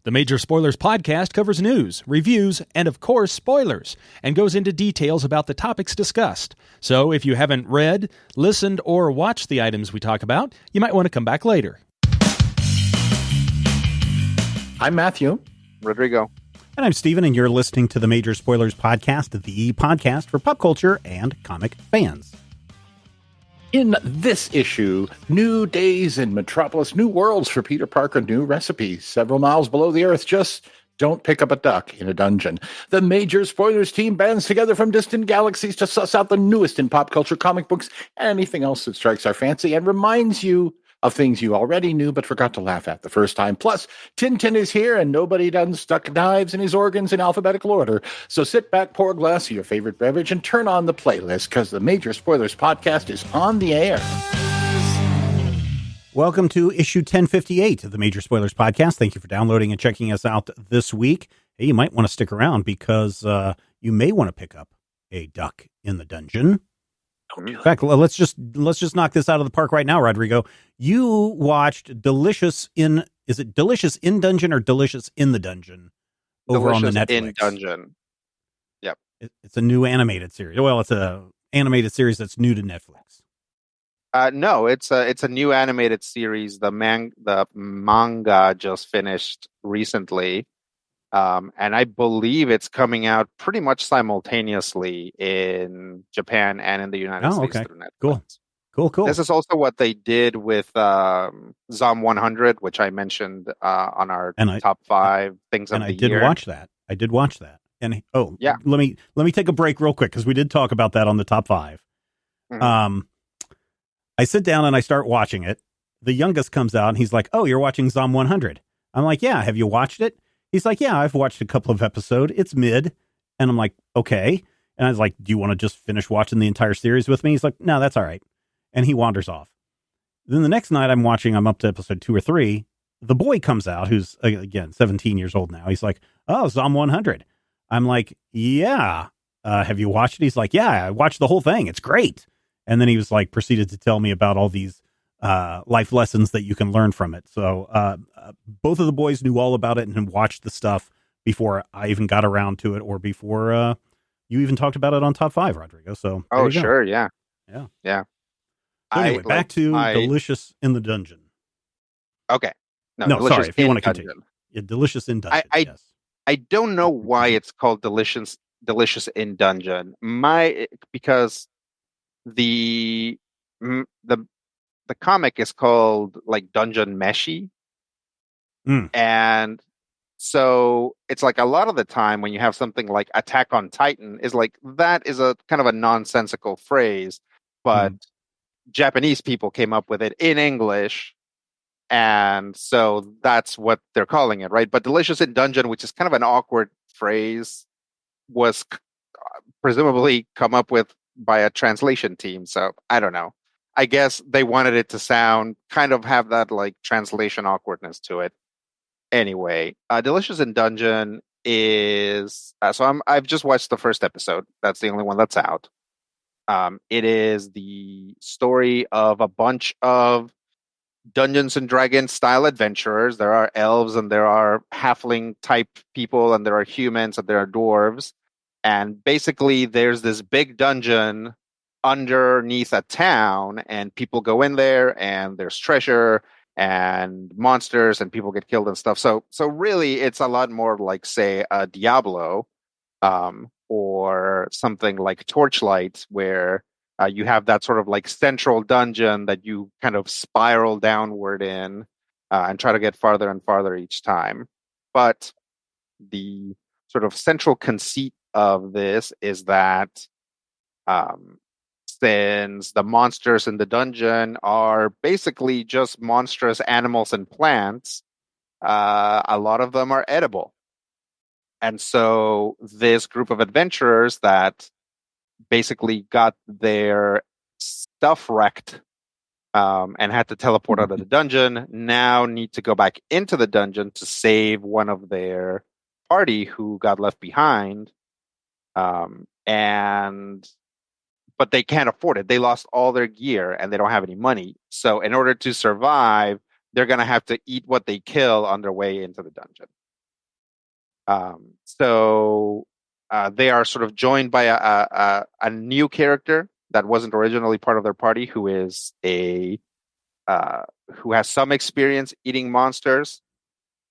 The Major Spoilers podcast covers news, reviews, and of course, spoilers, and goes into details about the topics discussed. So if you haven't read, listened, or watched the items we talk about, you might want to come back later. I'm Matthew. Rodrigo. And I'm Steven, and you're listening to the Major Spoilers podcast, the podcast for pop culture and comic fans. In this issue, new days in Metropolis, new worlds for Peter Parker, new recipes. Several miles below the Earth, just don't pick up a duck in a dungeon. The Major Spoilers team bands together from distant galaxies to suss out the newest in pop culture, comic books, and anything else that strikes our fancy and reminds you of things you already knew but forgot to laugh at the first time. Plus, Tintin is here and nobody done stuck knives in his organs in alphabetical order. So sit back, pour a glass of your favorite beverage, and turn on the playlist because the Major Spoilers podcast is on the air. Welcome to issue 1058 of the Major Spoilers podcast. Thank you for downloading and checking us out this week. Hey, you might want to stick around because you may want to pick up a duck in the dungeon. In fact, let's just knock this out of the park right now, Rodrigo. You watched Delicious in Dungeon or Delicious in the Dungeon over on the Netflix? In Dungeon. Yep. It's a new animated series. Well, it's a animated series that's new to Netflix. No, it's a new animated series. The manga just finished recently. And I believe it's coming out pretty much simultaneously in Japan and in the United States through Netflix. Cool. This is also what they did with Zom 100, which I mentioned on our top 5 things of the year. And I did watch that. And yeah, let me take a break real quick because we did talk about that on the top 5. Mm-hmm. I sit down and I start watching it. The youngest comes out and he's like, "Oh, you're watching Zom 100." I'm like, "Yeah, have you watched it?" He's like, "Yeah, I've watched a couple of episodes. It's mid." And I'm like, "Okay." And I was like, "Do you want to just finish watching the entire series with me?" He's like, "No, that's all right." And he wanders off. Then the next night I'm up to episode 2 or 3. The boy comes out, who's, again, 17 years old now. He's like, "Oh, Zom 100. I'm like, "Yeah. Have you watched it?" He's like, "Yeah, I watched the whole thing. It's great." And then he was like, proceeded to tell me about all these life lessons that you can learn from it. So both of the boys knew all about it and watched the stuff before I even got around to it or before you even talked about it on top 5, Rodrigo. So sure. Yeah. So anyway, back to Delicious in the Dungeon. Okay. No, sorry. If you want to continue. Yeah, Delicious in Dungeon. Yes. I don't know why it's called Delicious in Dungeon. Because the comic is called like Dungeon Meshi. And so it's like a lot of the time when you have something like Attack on Titan is like, that is a kind of a nonsensical phrase, but Japanese people came up with it in English. And so that's what they're calling it, right? But Delicious in Dungeon, which is kind of an awkward phrase, was presumably come up with by a translation team. So I don't know. I guess they wanted it to sound kind of have that like translation awkwardness to it. Anyway, Delicious in Dungeon is I've just watched the first episode. That's the only one that's out. It is the story of a bunch of Dungeons and Dragons style adventurers. There are elves and there are halfling type people and there are humans and there are dwarves. And basically there's this big dungeon underneath a town and people go in there and there's treasure and monsters and people get killed and stuff. So really it's a lot more like, say, a Diablo or something like Torchlight, where you have that sort of like central dungeon that you kind of spiral downward in and try to get farther and farther each time. But the sort of central conceit of this is that since the monsters in the dungeon are basically just monstrous animals and plants, a lot of them are edible. And so this group of adventurers that basically got their stuff wrecked and had to teleport out of the dungeon now need to go back into the dungeon to save one of their party who got left behind. But they can't afford it. They lost all their gear and they don't have any money. So in order to survive, they're going to have to eat what they kill on their way into the dungeon. So they are sort of joined by a new character that wasn't originally part of their party, who is who has some experience eating monsters,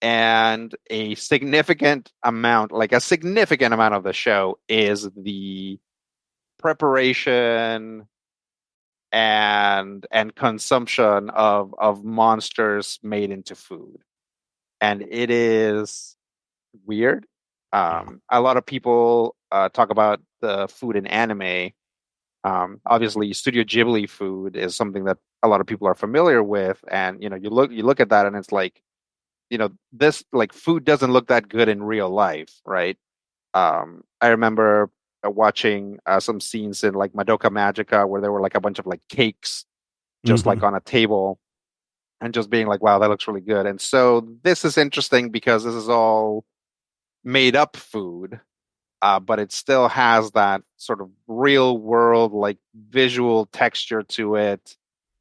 and a significant amount of the show is the preparation and consumption of monsters made into food. And it is weird. A lot of people talk about the food in anime. Obviously, Studio Ghibli food is something that a lot of people are familiar with, and you look at that, and it's like, this, like, food doesn't look that good in real life, right? I remember watching some scenes in like Madoka Magica where there were like a bunch of like cakes just like on a table, and just being like, wow, that looks really good. And so this is interesting because this is all made up food, but it still has that sort of real world, like, visual texture to it.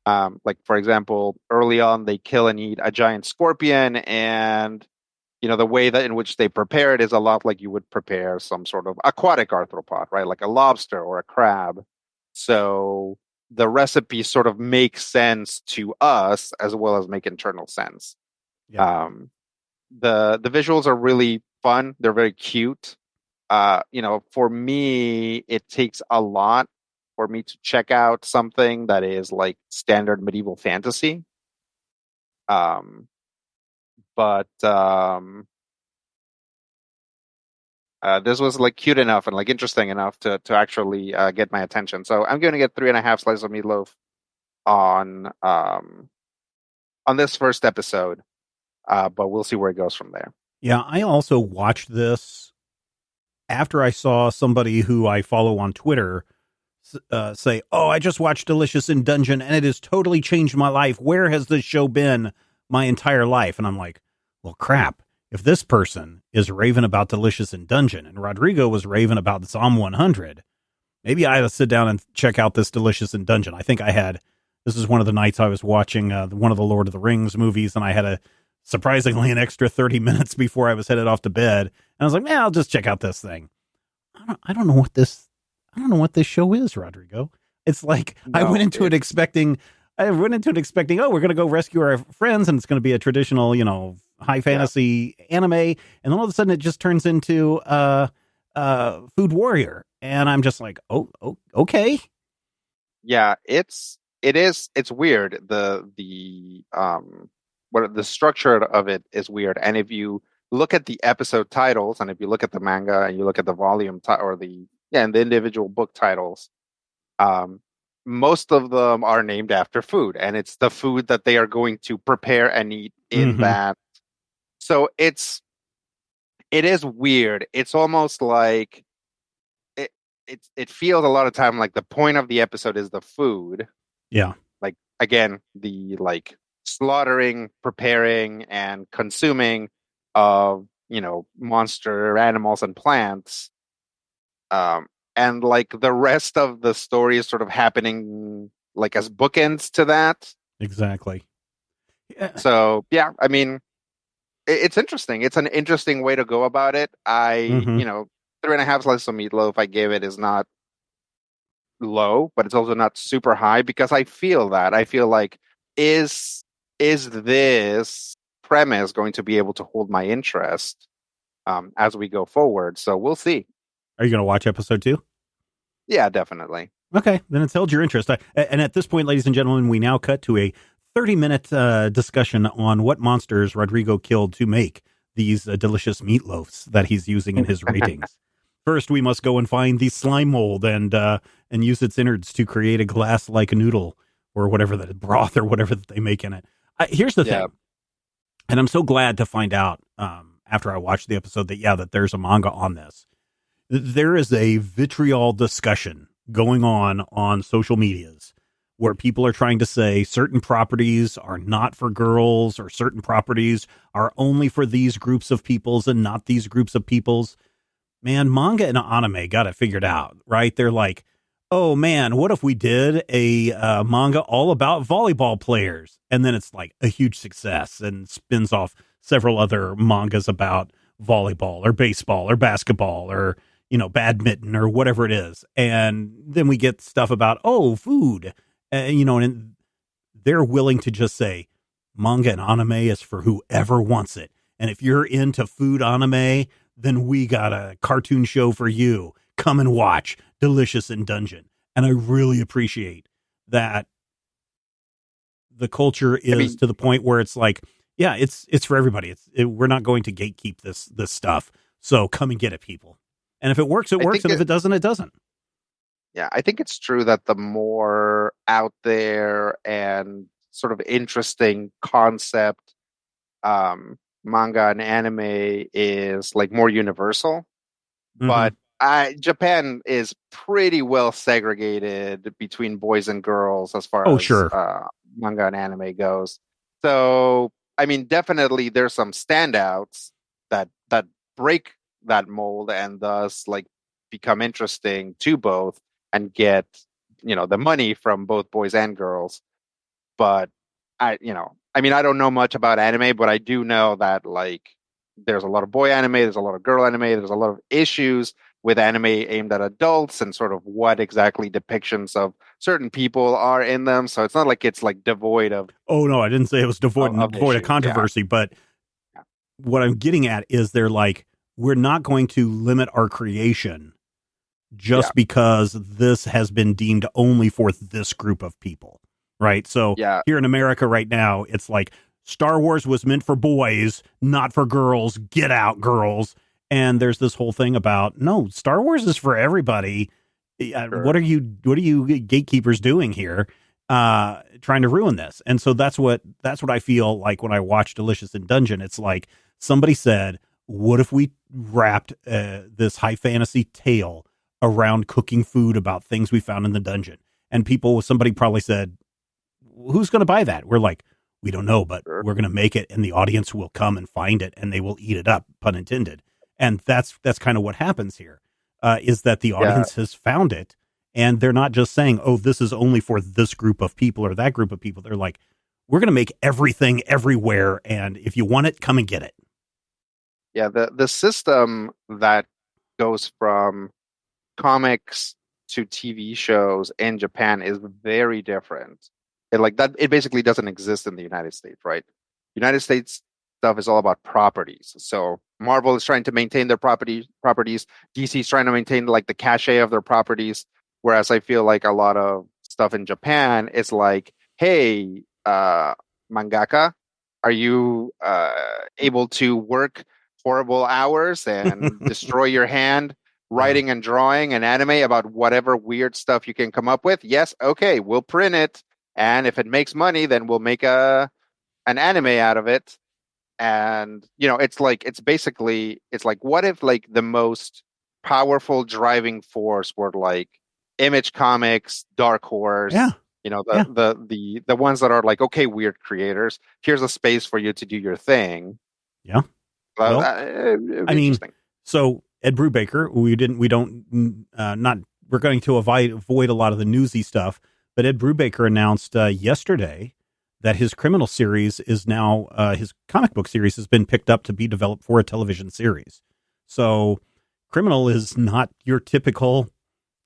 Like, for example, early on, they kill and eat a giant scorpion, and the way that in which they prepare it is a lot like you would prepare some sort of aquatic arthropod, right? Like a lobster or a crab. So the recipe sort of makes sense to us as well as make internal sense. Yeah. The visuals are really fun. They're very cute. For me, it takes a lot for me to check out something that is like standard medieval fantasy. But this was like cute enough and like interesting enough to actually get my attention. So I'm going to get 3.5 slices of meatloaf on this first episode, but we'll see where it goes from there. Yeah, I also watched this after I saw somebody who I follow on Twitter say, "Oh, I just watched Delicious in Dungeon and it has totally changed my life. Where has this show been my entire life?" And I'm like, well, crap. If this person is raving about Delicious in Dungeon and Rodrigo was raving about Psalm 100, maybe I had to sit down and check out this Delicious in Dungeon. I think this is one of the nights I was watching one of the Lord of the Rings movies, and I had surprisingly an extra 30 minutes before I was headed off to bed. And I was like, man, I'll just check out this thing. I don't know what this show is, Rodrigo. It's like, no, I went into it expecting, oh, we're going to go rescue our friends, and it's going to be a traditional, high fantasy anime. And then all of a sudden it just turns into Food Warrior. And I'm just like, oh, okay. Yeah, it's weird. The structure of it is weird. And if you look at the episode titles, and if you look at the manga and you look at the volume and the individual book titles, most of them are named after food, and it's the food that they are going to prepare and eat in that. So it is weird. It's almost like it feels a lot of time like the point of the episode is the food. Yeah. Like, again, the like slaughtering, preparing, and consuming of, monster animals and plants. And like the rest of the story is sort of happening like as bookends to that. Exactly. Yeah. So, yeah, I mean, it's interesting. It's an interesting way to go about it. 3.5 slices of meatloaf I gave it is not low, but it's also not super high, because I feel like, is this premise going to be able to hold my interest as we go forward? So we'll see. Are you going to watch episode 2? Yeah, definitely. Okay, then it's held your interest. And at this point, ladies and gentlemen, we now cut to a 30-minute discussion on what monsters Rodrigo killed to make these delicious meatloafs that he's using in his ratings. First, we must go and find the slime mold and use its innards to create a glass-like noodle, or whatever, that broth or whatever that they make in it. Here's the thing, and I'm so glad to find out after I watched the episode that there's a manga on this. There is a vitriol discussion going on social medias where people are trying to say certain properties are not for girls, or certain properties are only for these groups of peoples and not these groups of peoples. Man, manga and anime got it figured out, right? They're like, oh man, what if we did a manga all about volleyball players? And then it's like a huge success and spins off several other mangas about volleyball or baseball or basketball or, badminton or whatever it is. And then we get stuff about, food, and they're willing to just say manga and anime is for whoever wants it. And if you're into food anime, then we got a cartoon show for you. Come and watch Delicious in Dungeon. And I really appreciate that the culture is to the point where it's like, yeah, it's for everybody. We're not going to gatekeep this stuff. So come and get it, people. And if it works, it works. And if it doesn't, it doesn't. Yeah, I think it's true that the more out there and sort of interesting concept manga and anime is like more universal. Mm-hmm. But Japan is pretty well segregated between boys and girls as far as manga and anime goes. So, I mean, definitely there's some standouts that break that mold and thus like become interesting to both and get, the money from both boys and girls. But I don't know much about anime, but I do know that like there's a lot of boy anime, there's a lot of girl anime, there's a lot of issues with anime aimed at adults and sort of what exactly depictions of certain people are in them. So it's not like it's like devoid of. Oh no, I didn't say it was devoid of controversy, but what I'm getting at is they're like, we're not going to limit our creation just because this has been deemed only for this group of people. Right. So here in America right now, it's like Star Wars was meant for boys, not for girls. Get out, girls. And there's this whole thing about, no, Star Wars is for everybody. Sure. What are you gatekeepers doing here? Trying to ruin this. And so that's what I feel like when I watch Delicious in Dungeon. It's like somebody said, what if we wrapped this high fantasy tale around cooking food about things we found in the dungeon? And somebody probably said, who's going to buy that? We're like, we don't know, but we're going to make it and the audience will come and find it and they will eat it up, pun intended. And that's kind of what happens here, is that the audience has found it and they're not just saying, oh, this is only for this group of people or that group of people. They're like, we're going to make everything everywhere. And if you want it, come and get it. Yeah. The system that goes from comics to TV shows in Japan is very different. It basically doesn't exist in the United States, right? United States stuff is all about properties. So Marvel is trying to maintain their properties. DC is trying to maintain like the cachet of their properties. Whereas I feel like a lot of stuff in Japan is like, hey, mangaka, are you able to work horrible hours and destroy your hand writing and drawing and anime about whatever weird stuff you can come up with? Yes, okay, we'll print it. And if it makes money, then we'll make an anime out of it. And, it's like what if like the most powerful driving force were like Image Comics, Dark Horse, the ones that are like, okay, weird creators, here's a space for you to do your thing. Yeah. Well, I mean, so Ed Brubaker, we're going to avoid a lot of the newsy stuff. But Ed Brubaker announced yesterday that his criminal series is now, his comic book series has been picked up to be developed for a television series. So Criminal is not your typical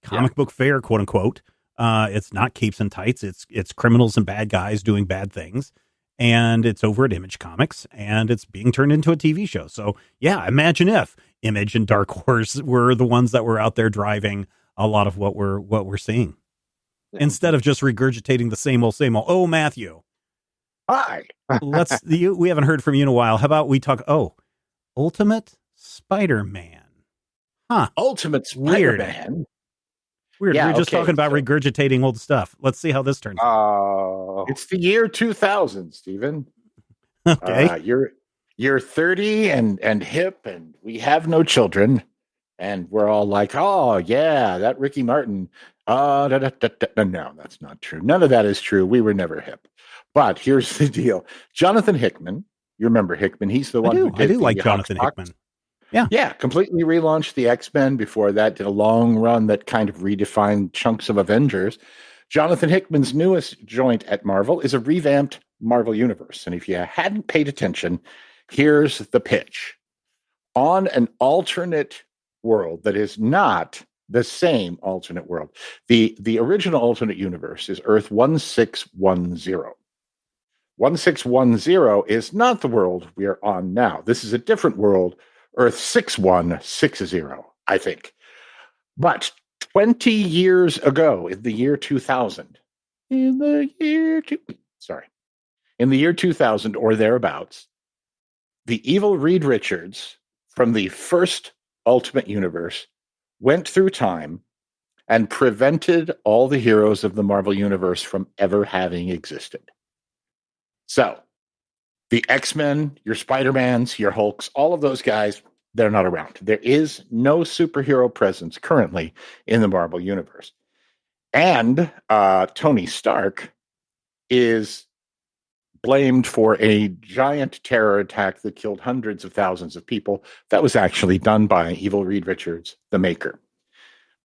comic book fare, quote unquote. It's not capes and tights. It's criminals and bad guys doing bad things. And it's over at Image Comics and it's being turned into a TV show. So yeah, imagine if Image and Dark Horse were the ones that were out there driving a lot of what we're seeing. Instead of just regurgitating the same old. Oh, Matthew. Hi. We haven't heard from you in a while. How about we talk? Ultimate Spider-Man. Huh. Ultimate Spider-Man. Weird. Yeah, we're just talking about regurgitating old stuff. Let's see how this turns out. It's the year 2000, Stephen. Okay. You're 30 and hip and we have no children. And we're all like, oh, yeah, that Ricky Martin. No, that's not true. None of that is true. We were never hip. But here's the deal. Jonathan Hickman, you remember Hickman. He's the one who did I do like Jonathan Hickman. Yeah. Yeah, completely relaunched the X-Men. Before that, did a long run that kind of redefined chunks of Avengers. Jonathan Hickman's newest joint at Marvel is a revamped Marvel Universe. And if you hadn't paid attention, here's the pitch. on an alternate world that is not the same alternate world. The original alternate universe is Earth 1610. 1610 is not the world we are on now. This is a different world, Earth 6160, I think. But 20 years ago, in the year 2000, in the year 2000 or thereabouts, the evil Reed Richards from the first Ultimate Universe went through time and prevented all the heroes of the Marvel Universe from ever having existed. So, the X-Men, your Spider-Mans, your Hulks, all of those guys, they're not around. There is no superhero presence currently in the Marvel Universe. And Tony Stark is blamed for a giant terror attack that killed hundreds of thousands of people. That was actually done by evil Reed Richards, the maker.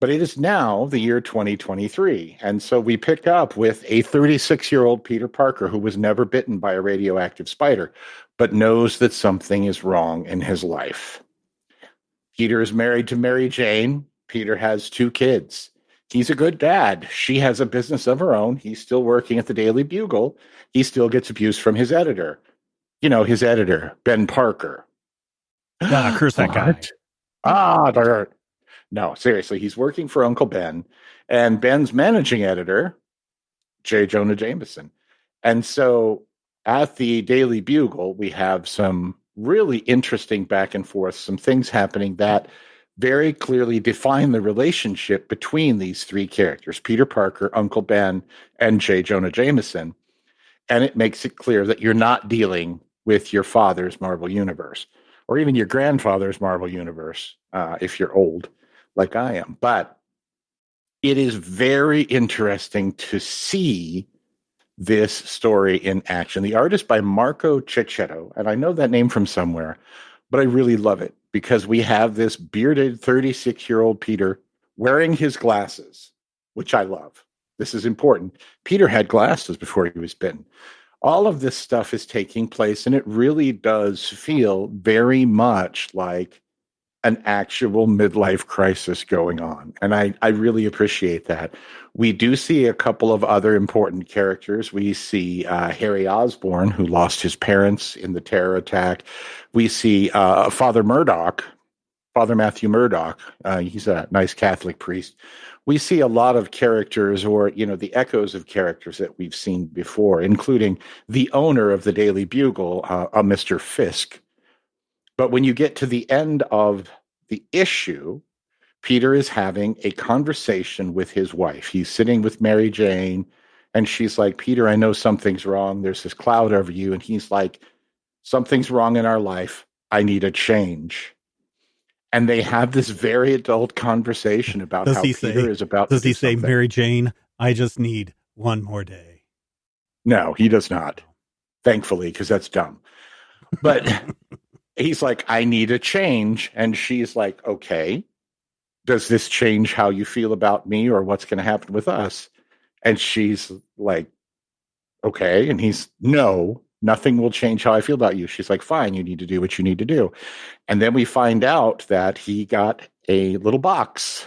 But it is now the year 2023. And so we pick up with a 36-year-old Peter Parker who was never bitten by a radioactive spider, but knows that something is wrong in his life. Peter is married to Mary Jane. Peter has 2 kids. He's a good dad. She has a business of her own. He's still working at the Daily Bugle. He still gets abuse from his editor. You know, his editor, Ben Parker. Curse that guy. Dirt. No, seriously, he's working for Uncle Ben, and Ben's managing editor, J. Jonah Jameson. And so at the Daily Bugle, we have some really interesting back and forth, some things happening that very clearly define the relationship between these 3 characters, Peter Parker, Uncle Ben, and J. Jonah Jameson. And it makes it clear that you're not dealing with your father's Marvel Universe, or even your grandfather's Marvel Universe, if you're old, like I am. But it is very interesting to see this story in action. The art is by Marco Checchetto, and I know that name from somewhere, but I really love it because we have this bearded 36-year-old Peter wearing his glasses, which I love. This is important. Peter had glasses before he was bitten. All of this stuff is taking place, and it really does feel very much like an actual midlife crisis going on. And I really appreciate that. We do see a couple of other important characters. We see Harry Osborn, who lost his parents in the terror attack. We see Father Matthew Murdoch. He's a nice Catholic priest. We see a lot of characters, or, the echoes of characters that we've seen before, including the owner of the Daily Bugle, a Mr. Fisk. But when you get to the end of the issue, Peter is having a conversation with his wife. He's sitting with Mary Jane, and she's like, Peter, I know something's wrong. There's this cloud over you. And he's like, something's wrong in our life. I need a change. And they have this very adult conversation about how Peter is about to do something. Does he say, Mary Jane, I just need one more day? No, he does not. Thankfully, because that's dumb. But he's like, I need a change. And she's like, okay, does this change how you feel about me or what's going to happen with us? And she's like, okay. And he's, no, nothing will change how I feel about you. She's like, fine, you need to do what you need to do. And then we find out that he got a little box,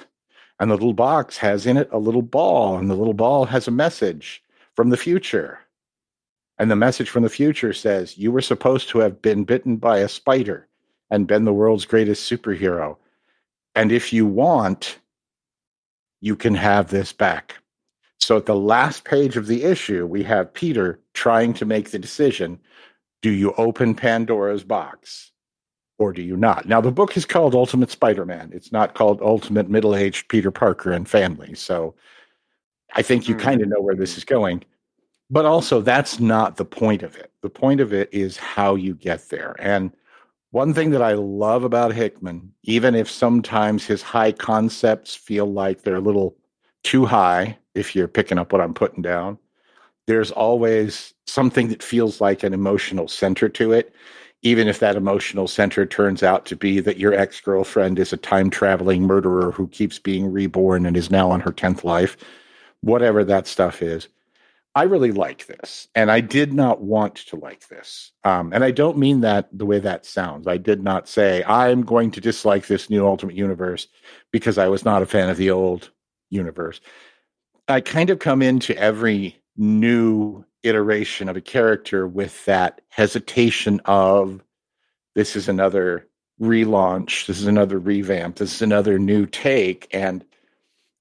and the little box has in it a little ball, and the little ball has a message from the future. And the message from the future says, you were supposed to have been bitten by a spider and been the world's greatest superhero. And if you want, you can have this back. So at the last page of the issue, we have Peter trying to make the decision. Do you open Pandora's box or do you not? Now, the book is called Ultimate Spider-Man. It's not called Ultimate Middle-Aged Peter Parker and Family. So I think you kind of know where this is going. But also, that's not the point of it. The point of it is how you get there. And one thing that I love about Hickman, even if sometimes his high concepts feel like they're a little too high, if you're picking up what I'm putting down, there's always something that feels like an emotional center to it, even if that emotional center turns out to be that your ex-girlfriend is a time-traveling murderer who keeps being reborn and is now on her 10th life, whatever that stuff is. I really like this, and I did not want to like this. And I don't mean that the way that sounds. I did not say I'm going to dislike this new Ultimate Universe because I was not a fan of the old universe. I kind of come into every new iteration of a character with that hesitation of, this is another relaunch, this is another revamp, this is another new take. And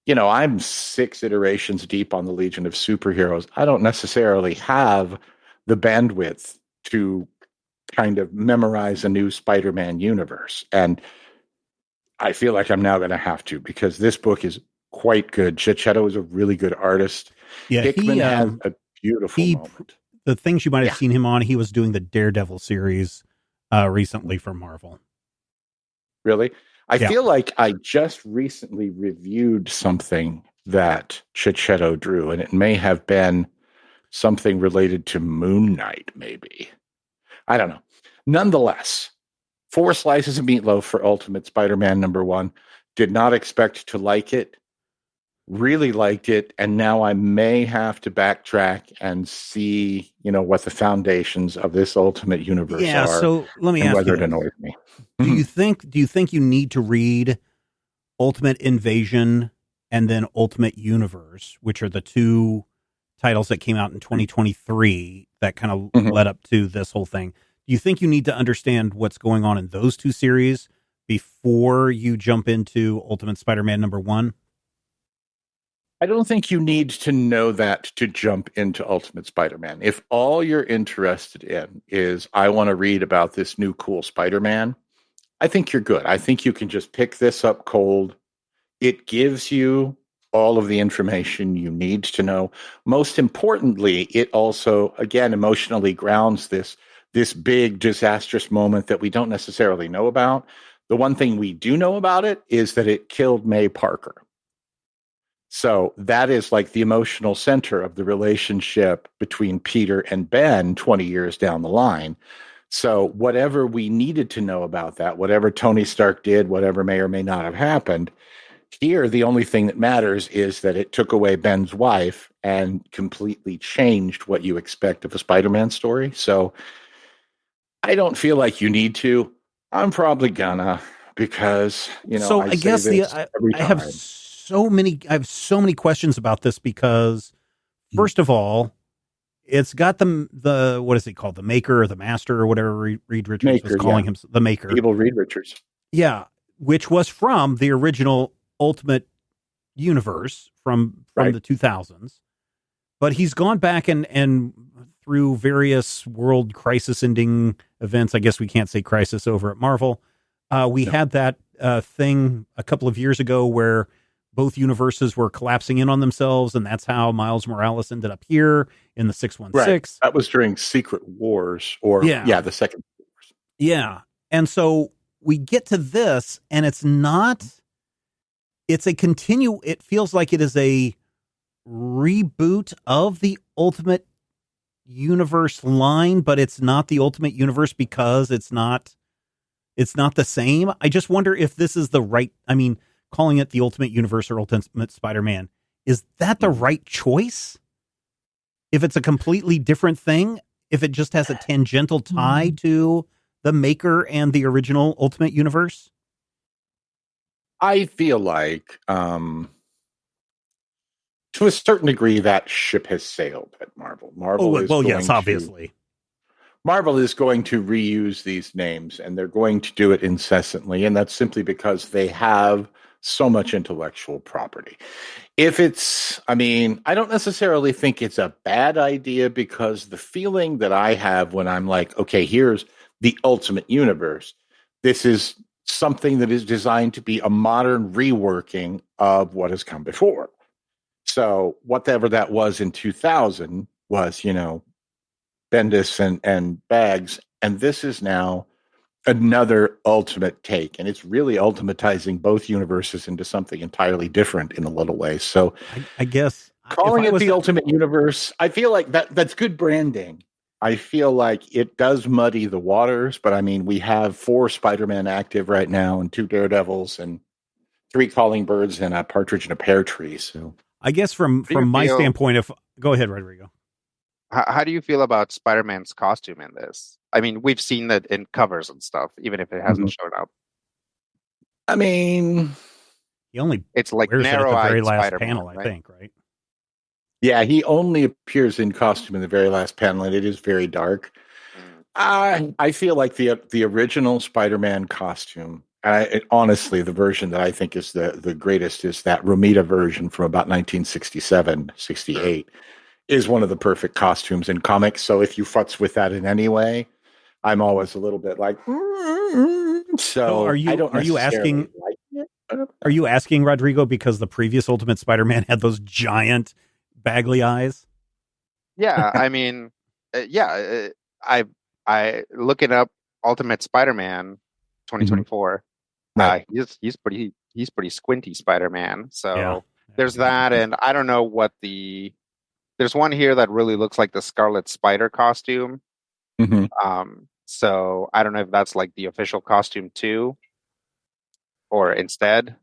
I'm 6 iterations deep on the Legion of Superheroes. I don't necessarily have the bandwidth to kind of memorize a new Spider-Man universe. And I feel like I'm now going to have to, because this book is quite good. Checchetto is a really good artist. Yeah, Hickman has a beautiful moment. The things you might have seen him on, he was doing the Daredevil series recently for Marvel. Really? I feel like I just recently reviewed something that Checchetto drew, and it may have been something related to Moon Knight, maybe. I don't know. Nonetheless, 4 slices of meatloaf for Ultimate Spider-Man #1. Did not expect to like it. Really liked it, and now I may have to backtrack and see, what the foundations of this Ultimate Universe are. So let me ask whether you, it annoys me. Do you think you need to read Ultimate Invasion and then Ultimate Universe, which are the 2 titles that came out in 2023 that kind of led up to this whole thing? Do you think you need to understand what's going on in those 2 series before you jump into Ultimate Spider-Man #1? I don't think you need to know that to jump into Ultimate Spider-Man. If all you're interested in is, I want to read about this new cool Spider-Man, I think you're good. I think you can just pick this up cold. It gives you all of the information you need to know. Most importantly, it also, again, emotionally grounds this big disastrous moment that we don't necessarily know about. The one thing we do know about it is that it killed May Parker. So that is like the emotional center of the relationship between Peter and Ben 20 years down the line. So whatever we needed to know about that, whatever Tony Stark did, whatever may or may not have happened, here the only thing that matters is that it took away Ben's wife and completely changed what you expect of a Spider-Man story. So I don't feel like you need to. I'm probably gonna, because, So I guess I have so many questions about this, because first of all, it's got the what is it called? The Maker or the Master or whatever Reed Richards was calling him, the Maker. Evil Reed Richards. Yeah, which was from the original Ultimate Universe from the 2000s. But he's gone back and through various world crisis-ending events. I guess we can't say crisis over at Marvel. We had that thing a couple of years ago where both universes were collapsing in on themselves, and that's how Miles Morales ended up here in the 616. Right. That was during Secret Wars, or the Second Wars. Yeah. And so we get to this, and it feels like it is a reboot of the Ultimate Universe line, but it's not the Ultimate Universe because it's not the same. I just wonder if this is the right, calling it the Ultimate Universe or Ultimate Spider-Man, is that the right choice? If it's a completely different thing, if it just has a tangential tie to the Maker and the original Ultimate Universe? I feel like, to a certain degree, that ship has sailed at Marvel. Obviously. Marvel is going to reuse these names, and they're going to do it incessantly, and that's simply because they have so much intellectual property. If it's, I don't necessarily think it's a bad idea, because the feeling that I have when I'm like, okay, here's the Ultimate Universe, this is something that is designed to be a modern reworking of what has come before. So whatever that was in 2000 was, Bendis and Bags, and this is now another ultimate take, and it's really ultimatizing both universes into something entirely different in a little way. So I guess calling it the Ultimate Universe, I feel like that's good branding. I feel like it does muddy the waters, but we have 4 Spider-Man active right now, and 2 Daredevils, and 3 Calling Birds, and a Partridge in a Pear Tree. So I guess from my standpoint, go ahead, Rodrigo. How do you feel about Spider-Man's costume in this? I mean, we've seen that in covers and stuff, even if it hasn't shown up. I mean, it's like wears it at the narrow-eyed very last Spider-Man, panel, right? I think, right? Yeah, he only appears in costume in the very last panel, and it is very dark. I feel like the original Spider-Man costume, honestly, the version that I think is the greatest is that Romita version from about 1967, 68, is one of the perfect costumes in comics. So if you futz with that in any way, I'm always a little bit like, so are you asking? Like are you asking, Rodrigo, because the previous Ultimate Spider-Man had those giant baggly eyes? Yeah, I mean, I looking up Ultimate Spider-Man 2024. Right. He's pretty squinty Spider-Man. So Yeah. there's that, and I don't know what there's one here that really looks like the Scarlet Spider costume. So I don't know if that's like the official costume too, or instead.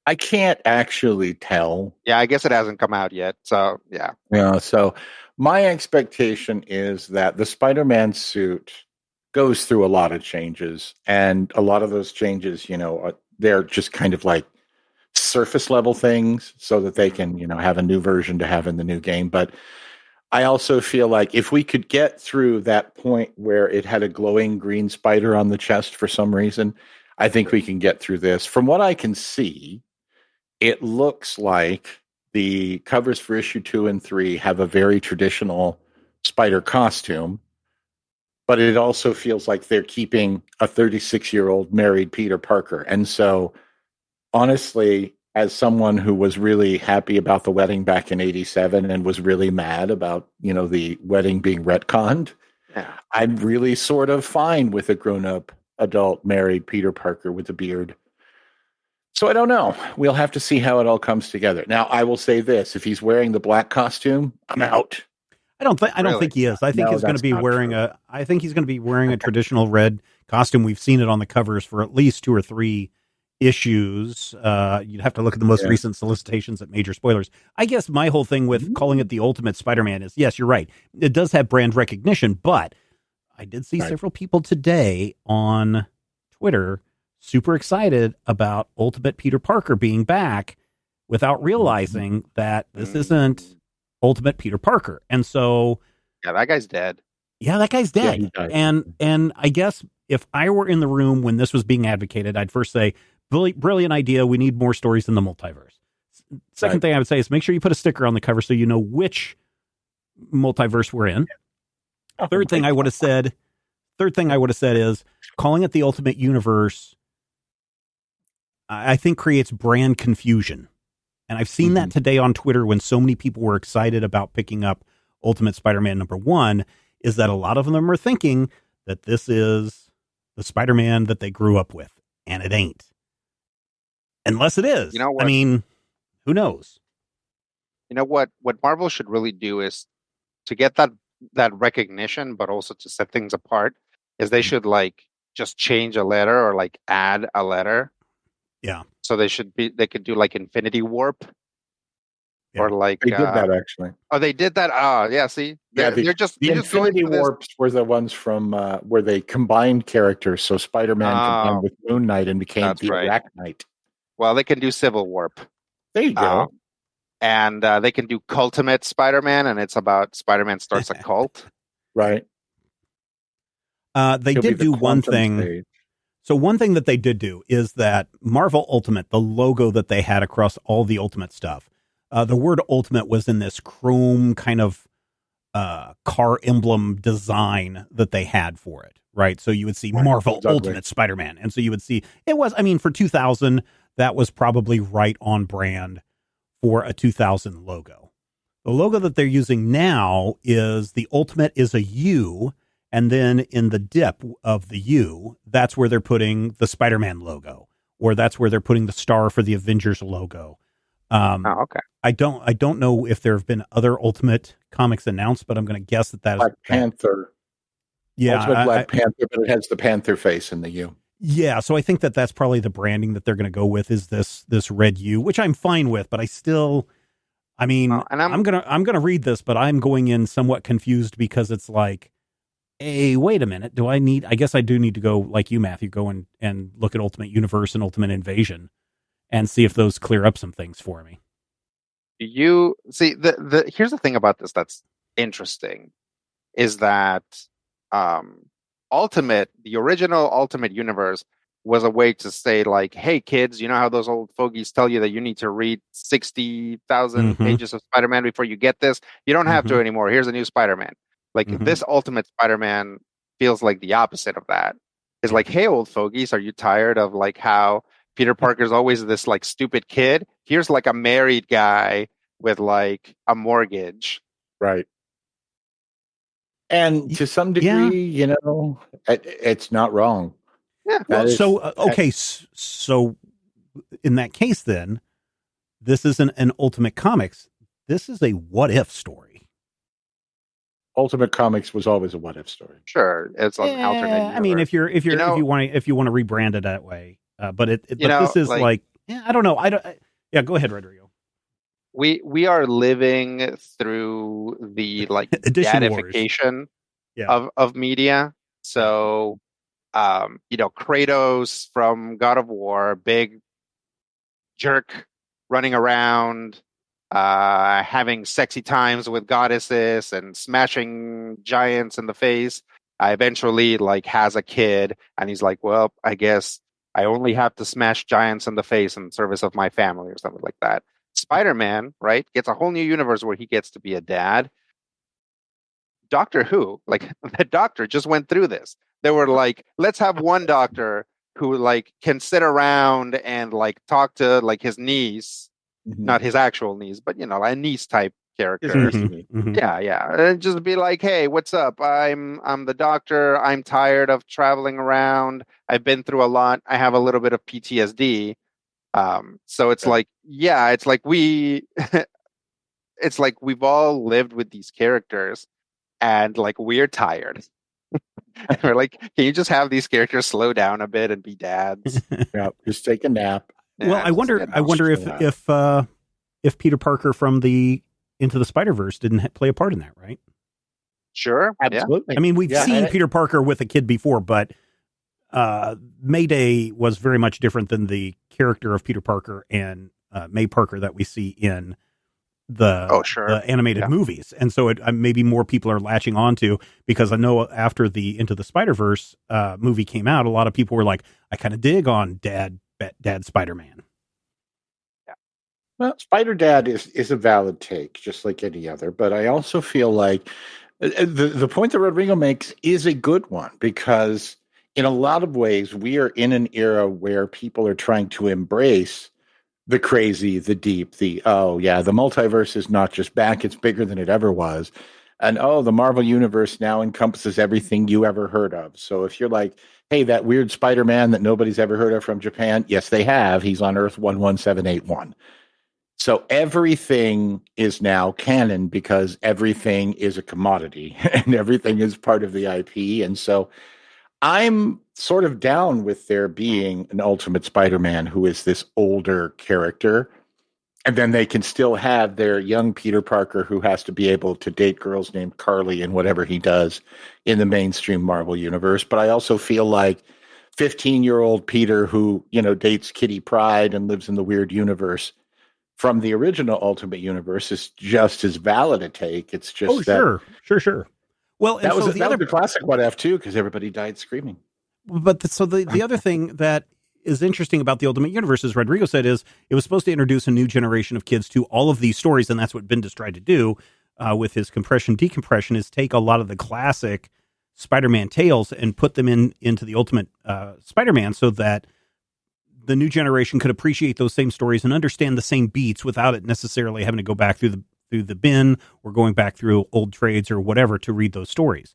I can't actually tell. Yeah, I guess it hasn't come out yet. So yeah. Yeah. So my expectation is that the Spider-Man suit goes through a lot of changes, and a lot of those changes, they're just kind of like surface level things so that they can, have a new version to have in the new game. But I also feel like if we could get through that point where it had a glowing green spider on the chest for some reason, I think we can get through this. From what I can see, it looks like the covers for issue 2 and 3 have a very traditional spider costume, but it also feels like they're keeping a 36-year-old married Peter Parker. And so, honestly, as someone who was really happy about the wedding back in 87 and was really mad about, the wedding being retconned, I'm really sort of fine with a grown-up adult married Peter Parker with a beard. So I don't know. We'll have to see how it all comes together. Now, I will say this: if he's wearing the black costume, I'm out. I don't think he is. I think he's going to be wearing a traditional red costume. We've seen it on the covers for at least 2 or 3 issues. You'd have to look at the most recent solicitations at Major Spoilers. I guess my whole thing with calling it the Ultimate Spider-Man is, yes, you're right. It does have brand recognition, but I did see several people today on Twitter super excited about Ultimate Peter Parker being back without realizing that this isn't Ultimate Peter Parker. And so, yeah, that guy's dead. Yeah, that guy's dead. Yeah, and I guess if I were in the room when this was being advocated, I'd first say, brilliant idea. We need more stories in the multiverse. Second thing I would say is make sure you put a sticker on the cover so you know which multiverse we're in. Third thing I would have said is calling it the Ultimate Universe, I think creates brand confusion. And I've seen that today on Twitter when so many people were excited about picking up Ultimate Spider-Man #1, is that a lot of them are thinking that this is the Spider-Man that they grew up with, and it ain't. Unless it is. You know what? I mean, who knows? You know what Marvel should really do is to get that recognition, but also to set things apart, is they should like just change a letter or like add a letter. Yeah. So they could do like Infinity Warp. Yeah. Or like they did that actually. Oh, they did that. Yeah. See, they're just the Infinity Warps were the ones from where they combined characters. So Spider-Man combined with Moon Knight and became the Arachnite. Well, they can do Civil Warp. There you go. And they can do Cultimate Spider-Man, and it's about Spider-Man starts a cult. Right. They did do one thing. Stage. So one thing that they did do is that Marvel Ultimate, the logo that they had across all the Ultimate stuff, the word Ultimate was in this chrome kind of car emblem design that they had for it, right? So you would see Marvel Ultimate Spider-Man. And so you would see, for 2000, that was probably right on brand for a 2000 logo. The logo that they're using now is the Ultimate is a U, and then in the dip of the U, that's where they're putting the Spider-Man logo, or that's where they're putting the star for the Avengers logo. Okay. I don't know if there have been other Ultimate comics announced, but I'm going to guess that is Black Panther. Yeah, Ultimate Black Panther, but it has the Panther face in the U. Yeah, so I think that's probably the branding that they're going to go with is this red U, which I'm fine with, but I mean, and I'm gonna read this, but I'm going in somewhat confused because it's like, hey, wait a minute. I guess I do need to go, like you, Matthew, go and look at Ultimate Universe and Ultimate Invasion and see if those clear up some things for me. You see, here's the thing about this that's interesting is that the original Ultimate Universe was a way to say, like, hey, kids, you know how those old fogies tell you that you need to read 60,000 pages of Spider-Man before you get this? You don't have to anymore. Here's a new Spider-Man. Like, this Ultimate Spider-Man feels like the opposite of that. It's like, hey, old fogies, are you tired of, like, how Peter Parker's always this, like, stupid kid? Here's, like, a married guy with, like, a mortgage. Right. And to some degree, you know, it's not wrong. Yeah. Well, so in that case, then, this isn't an Ultimate Comics. This is a what if story. Ultimate Comics was always a what if story. Sure, it's an alternate universe. I mean, if you want to rebrand it that way, but this is like I don't know. Go ahead, Rodrigo. We are living through the like dadification of media. So, Kratos from God of War, big jerk running around, having sexy times with goddesses and smashing giants in the face. Eventually, like, has a kid, and he's like, well, I guess I only have to smash giants in the face in service of my family or something like that. Spider-Man, right, gets a whole new universe where he gets to be a dad. Doctor Who, like, the Doctor just went through this. They were like, let's have one Doctor who, like, can sit around and, like, talk to, like, his niece, not his actual niece, but, a niece type character. Yeah. And just be like, hey, what's up? I'm the Doctor. I'm tired of traveling around. I've been through a lot. I have a little bit of PTSD. So it's like, it's like it's like we've all lived with these characters and, like, we're tired. And we're like, can you just have these characters slow down a bit and be dads? Yeah, just take a nap. Well, I wonder if Peter Parker from the Into the Spider-Verse didn't play a part in that, right? Sure. Absolutely. I mean, we've seen Peter Parker with a kid before, but Mayday was very much different than the character of Peter Parker and May Parker that we see in the animated movies. And so maybe more people are latching onto, because I know after the Into the Spider-Verse movie came out, a lot of people were like, I kind of dig on Dad Spider-Man. Yeah. Well, Spider-Dad is a valid take, just like any other. But I also feel like the point that Rodrigo makes is a good one, because in a lot of ways, we are in an era where people are trying to embrace the crazy, the deep, the multiverse is not just back, it's bigger than it ever was. And the Marvel Universe now encompasses everything you ever heard of. So if you're like, hey, that weird Spider-Man that nobody's ever heard of from Japan, yes, they have. He's on Earth 11781. So everything is now canon, because everything is a commodity and everything is part of the IP. And so I'm sort of down with there being an Ultimate Spider-Man who is this older character, and then they can still have their young Peter Parker who has to be able to date girls named Carly and whatever he does in the mainstream Marvel universe. But I also feel like 15-year-old Peter who, dates Kitty Pryde and lives in the weird universe from the original Ultimate Universe is just as valid a take. It's just sure. Well, that was a classic what if too, because everybody died screaming. But the other thing that is interesting about the Ultimate Universe, as Rodrigo said, is it was supposed to introduce a new generation of kids to all of these stories, and that's what Bendis tried to do with his compression decompression, is take a lot of the classic Spider-Man tales and put them into the Ultimate Spider-Man, so that the new generation could appreciate those same stories and understand the same beats without it necessarily having to go back through the bin or going back through old trades or whatever to read those stories.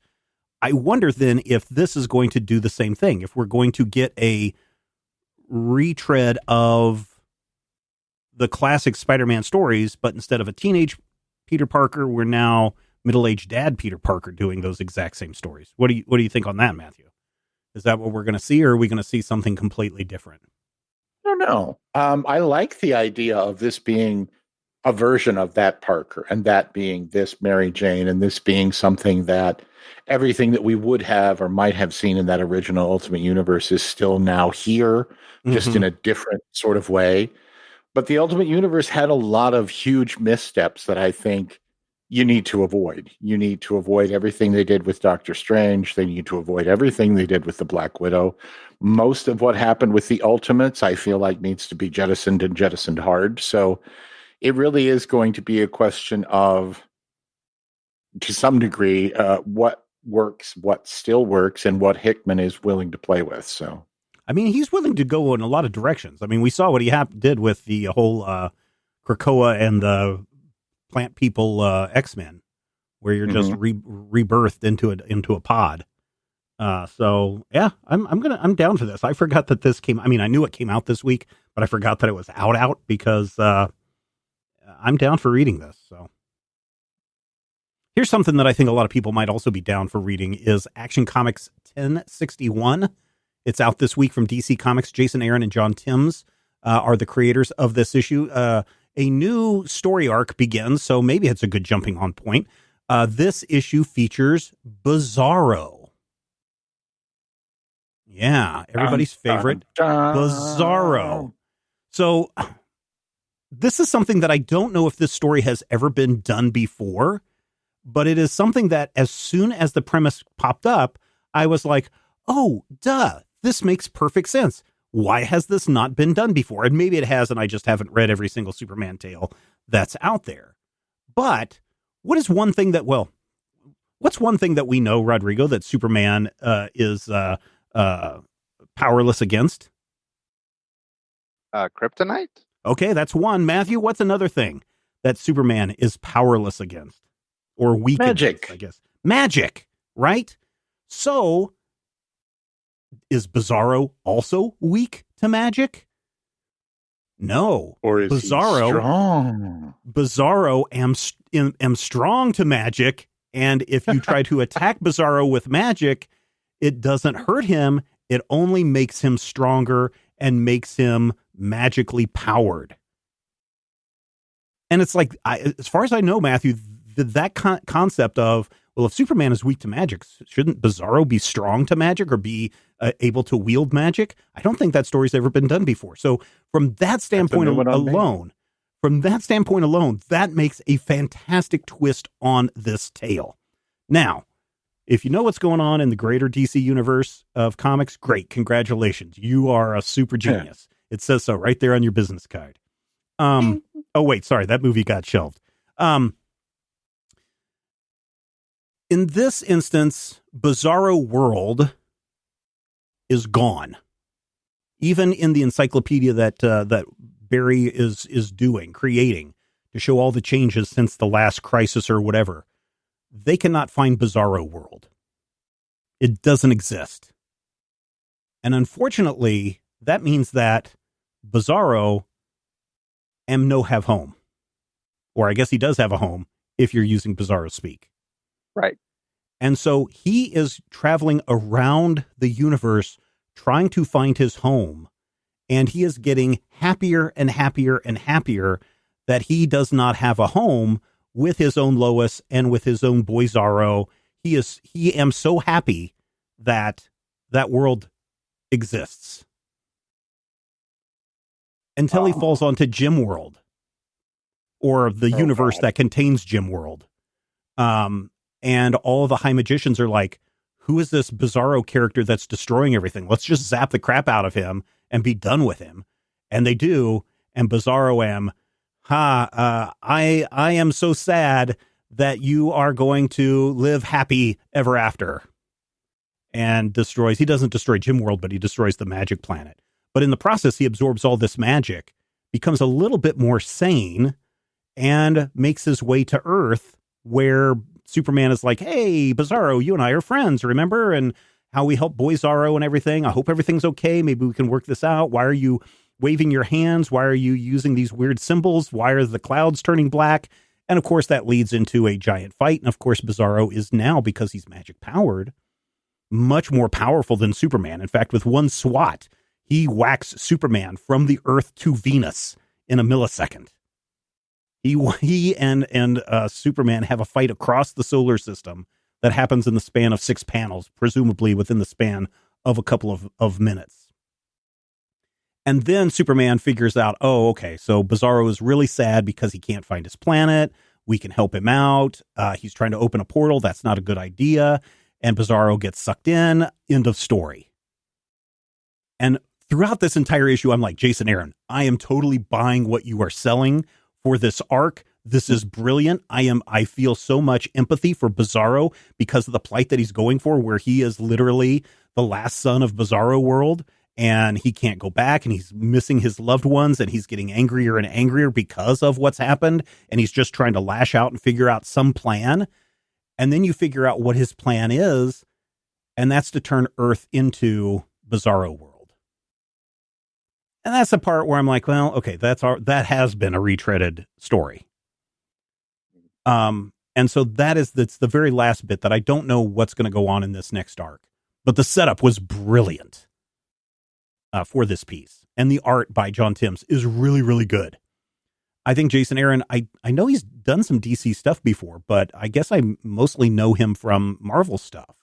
I wonder then if this is going to do the same thing, if we're going to get a retread of the classic Spider-Man stories, but instead of a teenage Peter Parker, we're now middle-aged dad Peter Parker doing those exact same stories. What do you think on that, Matthew? Is that what we're going to see, or are we going to see something completely different? I don't know. I like the idea of this being a version of that Parker, and that being this Mary Jane, and this being something that everything that we would have or might have seen in that original Ultimate Universe is still now here, just in a different sort of way. But the Ultimate Universe had a lot of huge missteps that I think you need to avoid. You need to avoid everything they did with Doctor Strange. They need to avoid everything they did with the Black Widow. Most of what happened with the Ultimates, I feel like, needs to be jettisoned, and jettisoned hard. So it really is going to be a question of, to some degree, what works, what still works, and what Hickman is willing to play with. So, I mean, he's willing to go in a lot of directions. I mean, we saw what he did with the whole Krakoa and the Plant People X-Men, where you're just rebirthed into a pod. So yeah, I'm down for this. I forgot that this came. I mean, I knew it came out this week, but I forgot that it was out because I'm down for reading this. So here's something that I think a lot of people might also be down for reading is Action Comics 1061. It's out this week from DC Comics. Jason Aaron and John Timms are the creators of this issue. A new story arc begins, so maybe it's a good jumping on point. This issue features Bizarro. Yeah, everybody's favorite, Bizarro. So this is something that I don't know if this story has ever been done before, but it is something that as soon as the premise popped up, I was like, oh, duh, this makes perfect sense. Why has this not been done before? And maybe it has, and I just haven't read every single Superman tale that's out there. But what's one thing that we know, Rodrigo, that Superman is powerless against? Kryptonite? Okay, that's one. Matthew, what's another thing that Superman is powerless against? Or weak Magic. Against, I guess. Magic, right? So is Bizarro also weak to magic? No. Or is Bizarro, he strong? Bizarro am strong to magic, and if you try to attack Bizarro with magic, it doesn't hurt him. It only makes him stronger and makes him magically powered. And it's like, as far as I know, Matthew, that concept of, well, if Superman is weak to magic, shouldn't Bizarro be strong to magic or be able to wield magic? I don't think that story's ever been done before. So from that standpoint alone, that makes a fantastic twist on this tale. Now, if you know what's going on in the greater DC universe of comics, great. Congratulations. You are a super genius. It says so right there on your business card. Oh, wait, sorry. That movie got shelved. In this instance, Bizarro World is gone. Even in the encyclopedia that Barry is creating to show all the changes since the last crisis or whatever, they cannot find Bizarro World. It doesn't exist. And unfortunately, that means that Bizarro no have home. Or I guess he does have a home if you're using Bizarro speak. Right. And so he is traveling around the universe trying to find his home. And he is getting happier and happier and happier that he does not have a home with his own Lois and with his own boy Zorro. He am so happy that that world exists. Until he falls onto Gym World, or the universe that contains Gym World. And all the high magicians are like, who is this Bizarro character that's destroying everything? Let's just zap the crap out of him and be done with him. And they do. And Bizarro I am so sad that you are going to live happy ever after. And he doesn't destroy Gym World, but he destroys the magic planet. But in the process, he absorbs all this magic, becomes a little bit more sane, and makes his way to Earth, where Superman is like, hey, Bizarro, you and I are friends, remember? And how we helped Boy Zorro and everything. I hope everything's okay. Maybe we can work this out. Why are you waving your hands? Why are you using these weird symbols? Why are the clouds turning black? And of course, that leads into a giant fight. And of course, Bizarro is now, because he's magic powered, much more powerful than Superman. In fact, with one swat, he whacks Superman from the Earth to Venus in a millisecond. He and Superman have a fight across the solar system that happens in the span of 6 panels, presumably within the span of a couple of minutes. And then Superman figures out, oh, okay, so Bizarro is really sad because he can't find his planet. We can help him out. He's trying to open a portal. That's not a good idea. And Bizarro gets sucked in. End of story. And throughout this entire issue, I'm like, Jason Aaron, I am totally buying what you are selling for this arc. This is brilliant. I feel so much empathy for Bizarro because of the plight that he's going for, where he is literally the last son of Bizarro World, and he can't go back, and he's missing his loved ones, and he's getting angrier and angrier because of what's happened, and he's just trying to lash out and figure out some plan. And then you figure out what his plan is, and that's to turn Earth into Bizarro World. And that's the part where I'm like, well, okay, that has been a retreaded story. And so that's the very last bit that I don't know what's going to go on in this next arc, but the setup was brilliant for this piece, and the art by John Timms is really, really good. I think Jason Aaron, I know he's done some DC stuff before, but I guess I mostly know him from Marvel stuff.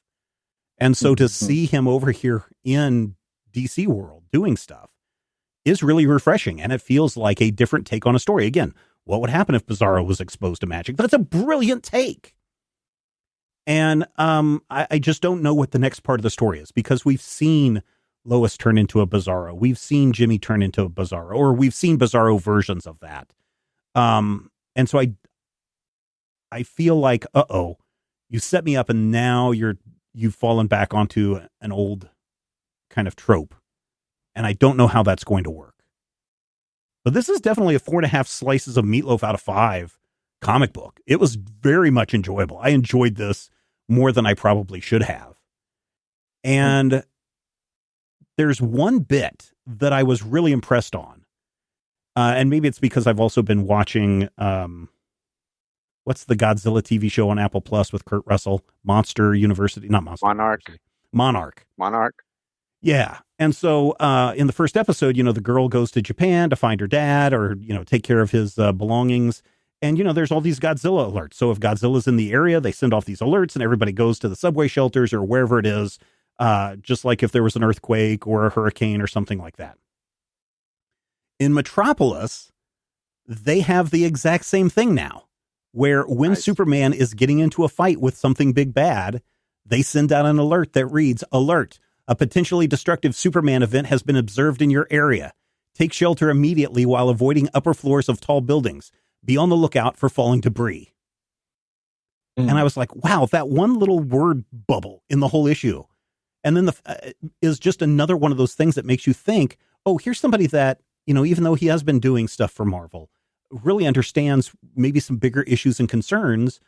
And so to see him over here in DC World doing stuff is really refreshing, and it feels like a different take on a story. Again, what would happen if Bizarro was exposed to magic? That's a brilliant take. And I just don't know what the next part of the story is, because we've seen Lois turn into a Bizarro. We've seen Jimmy turn into a Bizarro, or we've seen Bizarro versions of that. And so I feel like, you set me up, and now you've fallen back onto an old kind of trope, and I don't know how that's going to work. But this is definitely a 4.5 slices of meatloaf out of 5 comic book. It was very much enjoyable. I enjoyed this more than I probably should have. And there's one bit that I was really impressed on. And maybe it's because I've also been watching, what's the Godzilla TV show on Apple Plus with Kurt Russell? Monster University, not Monster. Monarch. Yeah. And so in the first episode, the girl goes to Japan to find her dad, or, take care of his belongings. And, there's all these Godzilla alerts. So if Godzilla's in the area, they send off these alerts, and everybody goes to the subway shelters or wherever it is, just like if there was an earthquake or a hurricane or something like that. In Metropolis, they have the exact same thing now, where when Superman is getting into a fight with something big bad, they send out an alert that reads, "Alert, a potentially destructive Superman event has been observed in your area. Take shelter immediately while avoiding upper floors of tall buildings. Be on the lookout for falling debris." And I was like, wow, that one little word bubble in the whole issue. And then is just another one of those things that makes you think, oh, here's somebody that, even though he has been doing stuff for Marvel, really understands maybe some bigger issues and concerns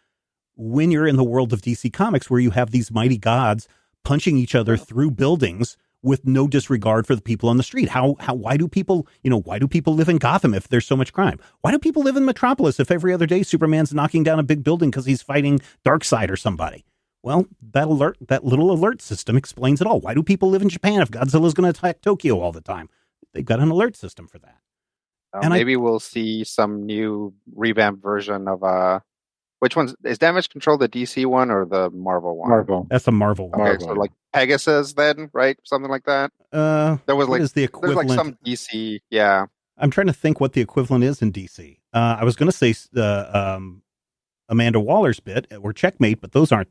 when you're in the world of DC Comics, where you have these mighty gods punching each other through buildings with no disregard for the people on the street. Why do people live in Gotham if there's so much crime? Why do people live in Metropolis if every other day Superman's knocking down a big building because he's fighting Darkseid or somebody? Well, that little alert system explains it all. Why do people live in Japan if Godzilla's going to attack Tokyo all the time? They've got an alert system for that. And maybe we'll see some new revamped version of which one's is Damage Control, the DC one or the Marvel one? Marvel. That's a Marvel one. Okay, so like Pegasus then, right? Something like that. There was what is the equivalent? There's like some DC, yeah. I'm trying to think what the equivalent is in DC. I was going to say Amanda Waller's bit or Checkmate, but those aren't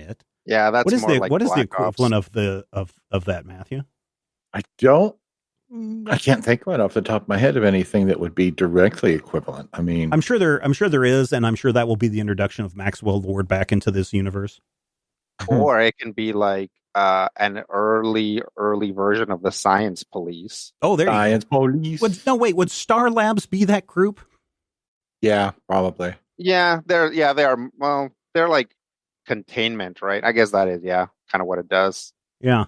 it. Yeah, that's what is the equivalent of that, Matthew? I can't think right off the top of my head of anything that would be directly equivalent. I mean, I'm sure there is, and I'm sure that will be the introduction of Maxwell Lord back into this universe. Or it can be like an early version of the Science Police. Oh, there Science Police. Would Star Labs be that group? Yeah, probably. Yeah, they are. Well, they're like containment, right? I guess that is, kind of what it does. Yeah.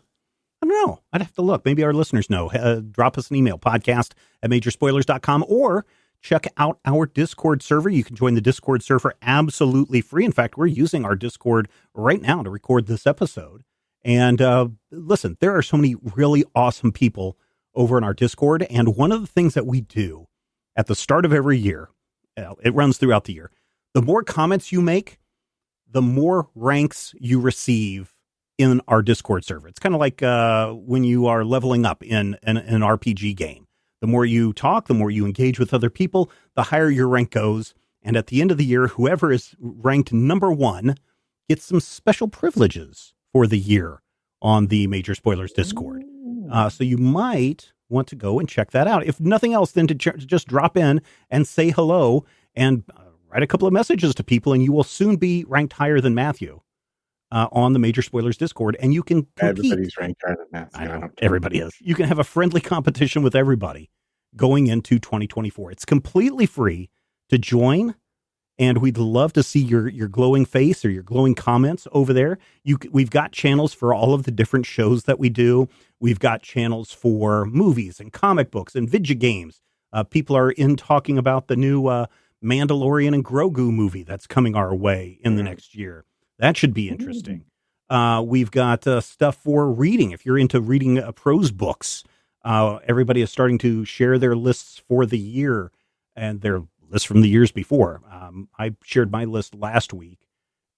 I don't know. I'd have to look. Maybe our listeners know. Drop us an email, podcast@majorspoilers.com, or check out our Discord server. You can join the Discord server absolutely free. In fact, we're using our Discord right now to record this episode. And listen, there are so many really awesome people over in our Discord. And one of the things that we do at the start of every year, it runs throughout the year. The more comments you make, the more ranks you receive in our Discord server. It's kind of like when you are leveling up in an RPG game. The more you talk, the more you engage with other people, the higher your rank goes. And at the end of the year, whoever is ranked number 1 gets some special privileges for the year on the Major Spoilers Discord. So you might want to go and check that out. If nothing else, then to just drop in and say hello and write a couple of messages to people, and you will soon be ranked higher than Matthew on the Major Spoilers Discord, and you can compete. Everybody's ranked higher than Matthew. I know, everybody is. You can have a friendly competition with everybody going into 2024. It's completely free to join, and we'd love to see your glowing face or your glowing comments over there. We've got channels for all of the different shows that we do. We've got channels for movies and comic books and video games. People are in talking about the new Mandalorian and Grogu movie that's coming our way in the next year. That should be interesting. We've got stuff for reading. If you're into reading prose books, everybody is starting to share their lists for the year and their lists from the years before. I shared my list last week,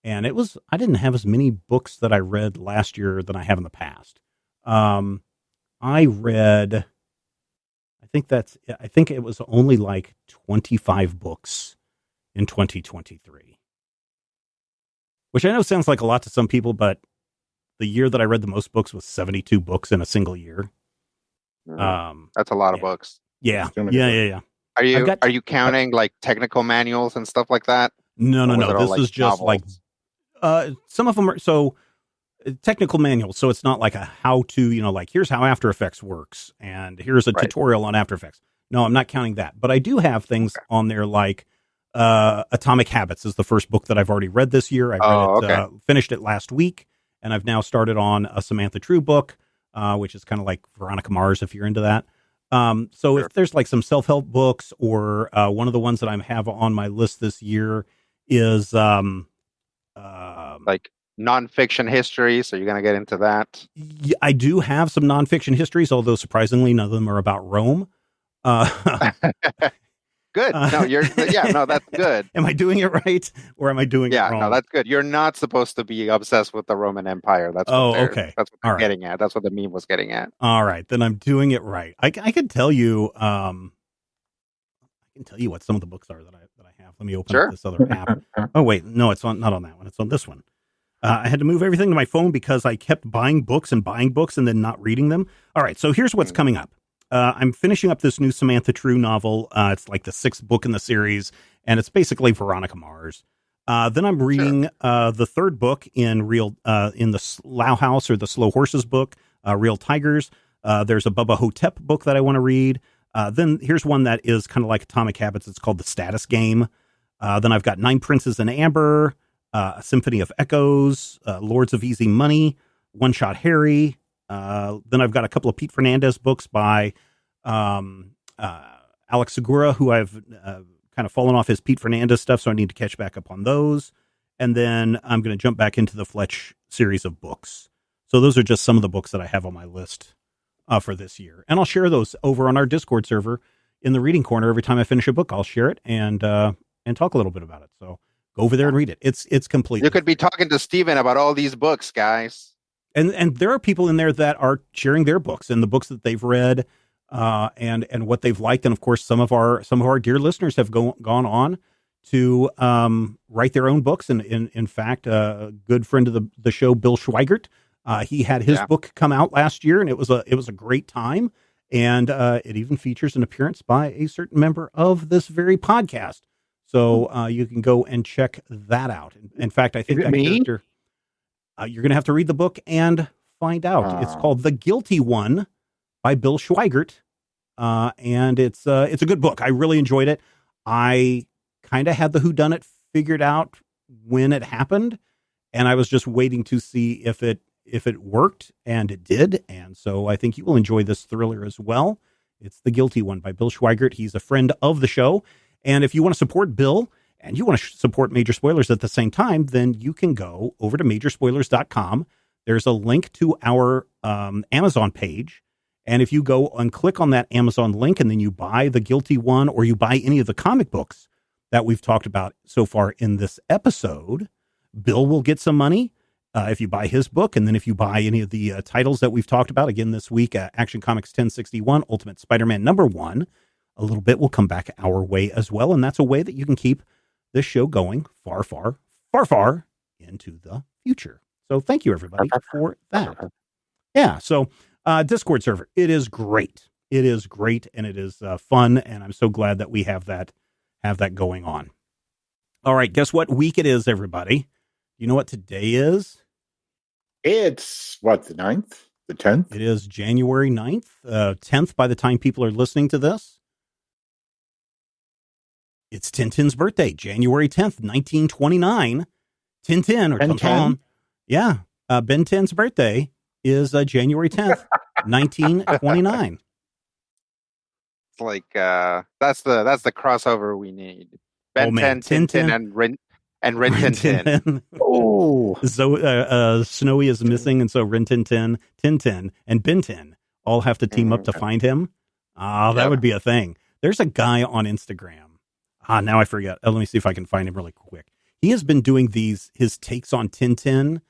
and I didn't have as many books that I read last year than I have in the past. I read, I think it was only like 25 books in 2023, which I know sounds like a lot to some people, but the year that I read the most books was 72 books in a single year. That's a lot of books. Yeah. Are you counting like technical manuals and stuff like that? No. This is just novels? Like some of them are technical manuals. So it's not like a how to, like here's how After Effects works and here's a tutorial on After Effects. No, I'm not counting that. But I do have things on there like Atomic Habits is the first book that I've already read this year. I read it, finished it last week, and I've now started on a Samantha True book, which is kind of like Veronica Mars if you're into that. So if there's like some self-help books or one of the ones that I have on my list this year is like nonfiction history. So you're going to get into that. Yeah, I do have some nonfiction histories, although surprisingly none of them are about Rome. Good. No, that's good. Am I doing it right or am I doing it wrong? No, that's good. You're not supposed to be obsessed with the Roman Empire. That's okay. That's what they're getting at. That's what the meme was getting at. All right, then I'm doing it right. I can tell you. I can tell you what some of the books are that I have. Let me open up this other app. Oh wait, no, it's not on that one. It's on this one. I had to move everything to my phone because I kept buying books and then not reading them. All right, so here's what's coming up. I'm finishing up this new Samantha True novel. It's like the 6th book in the series, and it's basically Veronica Mars. Then I'm reading the 3rd book in the Slough House or the Slow Horses book, Real Tigers. There's a Bubba Hotep book that I want to read. Then here's one that is kind of like Atomic Habits. It's called The Status Game. Then I've got 9 Princes in Amber, A Symphony of Echoes, Lords of Easy Money, One Shot Harry. Then I've got a couple of Pete Fernandez books by Alex Segura, who I've kind of fallen off his Pete Fernandez stuff, so I need to catch back up on those. And then I'm going to jump back into the Fletch series of books. So those are just some of the books that I have on my list for this year. And I'll share those over on our Discord server in the Reading Corner. Every time I finish a book, I'll share it and talk a little bit about it. So go over there and read it. It's complete. You could be talking to Steven about all these books, guys. And there are people in there that are sharing their books and the books that they've read, and what they've liked. And of course, some of our dear listeners have gone on to write their own books. And in fact, a good friend of the show, Bill Schweigert, he had his book come out last year, and it was a great time. And it even features an appearance by a certain member of this very podcast. So you can go and check that out. In fact, I think that character. You're going to have to read the book and find out. It's called The Guilty One by Bill Schweigert. And it's a good book. I really enjoyed it. I kind of had the whodunit figured out when it happened, and I was just waiting to see if it worked, and it did. And so I think you will enjoy this thriller as well. It's The Guilty One by Bill Schweigert. He's a friend of the show. And if you want to support Bill, and you want to support Major Spoilers at the same time, then you can go over to majorspoilers.com. There's a link to our Amazon page. And if you go and click on that Amazon link and then you buy The Guilty One or you buy any of the comic books that we've talked about so far in this episode. Bill will get some money if you buy his book, and then if you buy any of the titles that we've talked about again this week, Action Comics 1061, Ultimate Spider-Man #1, a little bit will come back our way as well, and that's a way that you can keep this show going far, far, far, far into the future. So thank you, everybody, for that. Yeah, so Discord server, it is great. It is great, and it is fun, and I'm so glad that we have that going on. All right, guess what week it is, everybody? You know what today is? It's, what, the 9th? The 10th? It is January 9th, 10th by the time people are listening to this. It's Tintin's birthday, January 10th, 1929. Tintin, or Tintin. Yeah, Ben 10's birthday is January 10th, 1929. It's like that's the crossover we need. Ben 10, Tintin, and Rin Tintin. Oh, so Snowy is missing, and so Rin Tintin, Tintin, and Ben 10 all have to team up to find him. That would be a thing. There's a guy on Instagram. Now I forget. Let me see if I can find him really quick. He has been doing his takes on Tintin.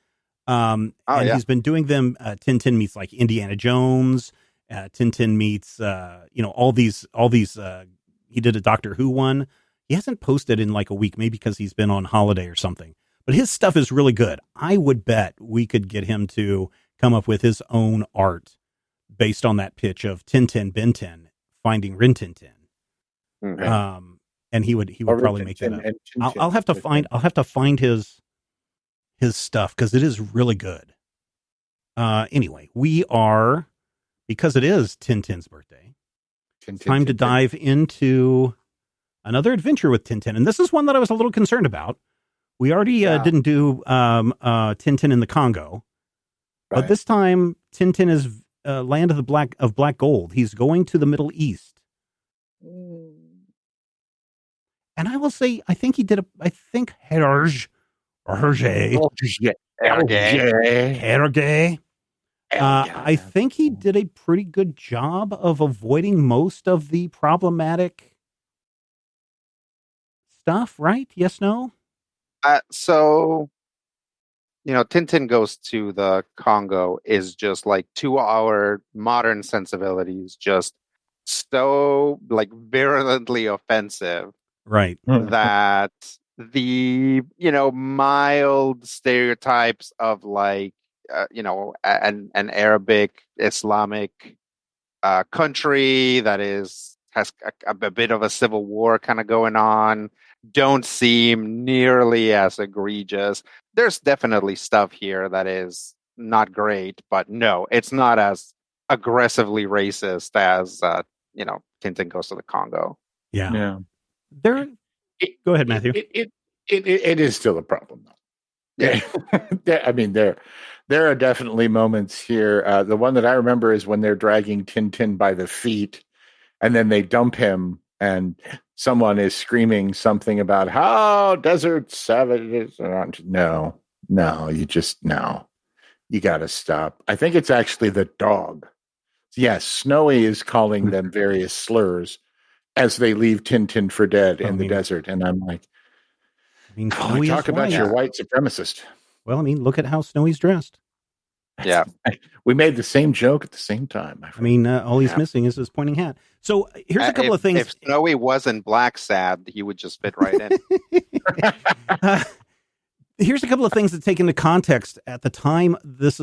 He's been doing them. Tintin meets like Indiana Jones. Tintin meets, all these. He did a Doctor Who one. He hasn't posted in like a week, maybe because he's been on holiday or something. But his stuff is really good. I would bet we could get him to come up with his own art based on that pitch of Tintin, Ben 10, finding Rin Tintin. okay. And he would probably make that up. I'll have to find his stuff because it is really good. Anyway, we are, because it is Tintin's birthday, time to dive into another adventure with Tintin. And this is one that I was a little concerned about. We already didn't do Tintin in the Congo, but this time Tintin is land of black gold. He's going to the Middle East. And I will say, I think Hergé. I think he did a pretty good job of avoiding most of the problematic stuff, right? Yes, no? So, Tintin Goes to the Congo is just like, to our modern sensibilities, just so like virulently offensive. Right. That the, mild stereotypes of like, an Arabic Islamic country that has a bit of a civil war kind of going on don't seem nearly as egregious. There's definitely stuff here that is not great, but no, it's not as aggressively racist as, Tintin Goes to the Congo. Yeah. Go ahead, Matthew. It is still a problem, though. Yeah. I mean, there are definitely moments here. The one that I remember is when they're dragging Tintin by the feet, and then they dump him, and someone is screaming something about how desert savages are. No, you got to stop. I think it's actually the dog. Yes, Snowy is calling them various slurs as they leave Tintin for dead in the desert. And I'm like, talk about your white supremacist. Well, look at how Snowy's dressed. Yeah. We made the same joke at the same time. All he's missing is his pointing hat. So here's a couple of things. If Snowy wasn't black sad, he would just fit right in. Here's a couple of things to take into context at the time this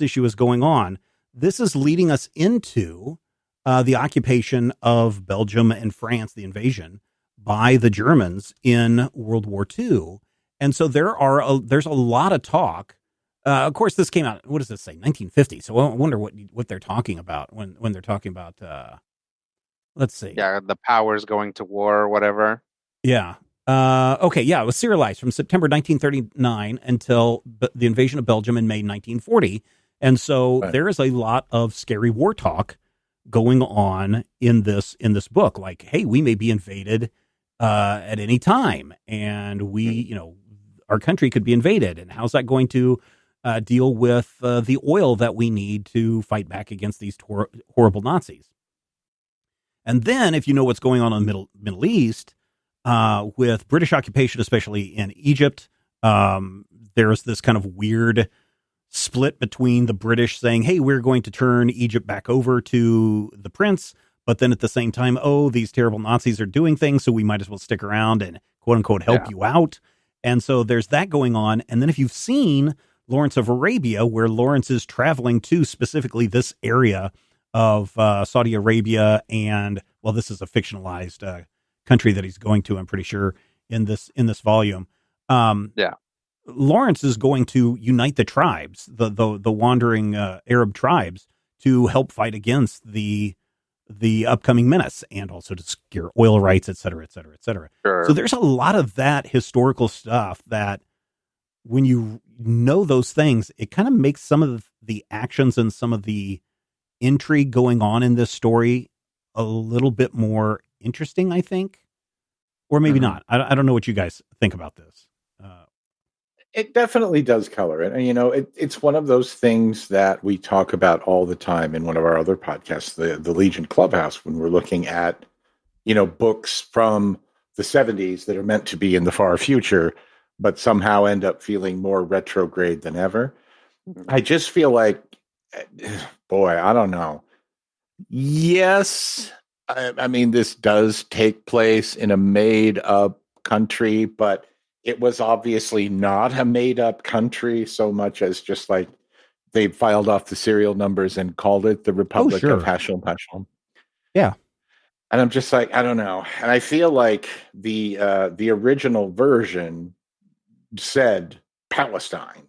issue is going on. This is leading us into the occupation of Belgium and France, the invasion by the Germans in World War II. And so there's a lot of talk. Of course, this came out, what does this say, 1950. So I wonder what they're talking about when they're talking about, let's see. Yeah, the powers going to war or whatever. Yeah. Okay, yeah, it was serialized from September 1939 until the invasion of Belgium in May 1940. And so there is a lot of scary war talk going on in this book. Like, hey, we may be invaded at any time, and our country could be invaded. And how's that going to deal with the oil that we need to fight back against these horrible Nazis? And then, if you know what's going on in the Middle East, with British occupation, especially in Egypt. There's this kind of weird split between the British saying, hey, we're going to turn Egypt back over to the prince. But then at the same time, oh, these terrible Nazis are doing things, so we might as well stick around and quote unquote help you out. And so there's that going on. And then if you've seen Lawrence of Arabia, where Lawrence is traveling to specifically this area of Saudi Arabia, and well, this is a fictionalized country that he's going to, I'm pretty sure, in this volume. Lawrence is going to unite the tribes, the wandering Arab tribes, to help fight against the upcoming menace, and also to secure oil rights, et cetera, et cetera, et cetera. Sure. So there's a lot of that historical stuff that when you know those things, it kind of makes some of the actions and some of the intrigue going on in this story a little bit more interesting, I think. Or maybe not. I don't know what you guys think about this. It definitely does color it. And, it's one of those things that we talk about all the time in one of our other podcasts, the Legion Clubhouse, when we're looking at, books from the 70s that are meant to be in the far future, but somehow end up feeling more retrograde than ever. I just feel like, boy, I don't know. Yes, I mean, this does take place in a made-up country, but it was obviously not a made-up country so much as just like they filed off the serial numbers and called it the Republic of Hashem. Yeah. And I'm just like, I don't know. And I feel like the original version said Palestine.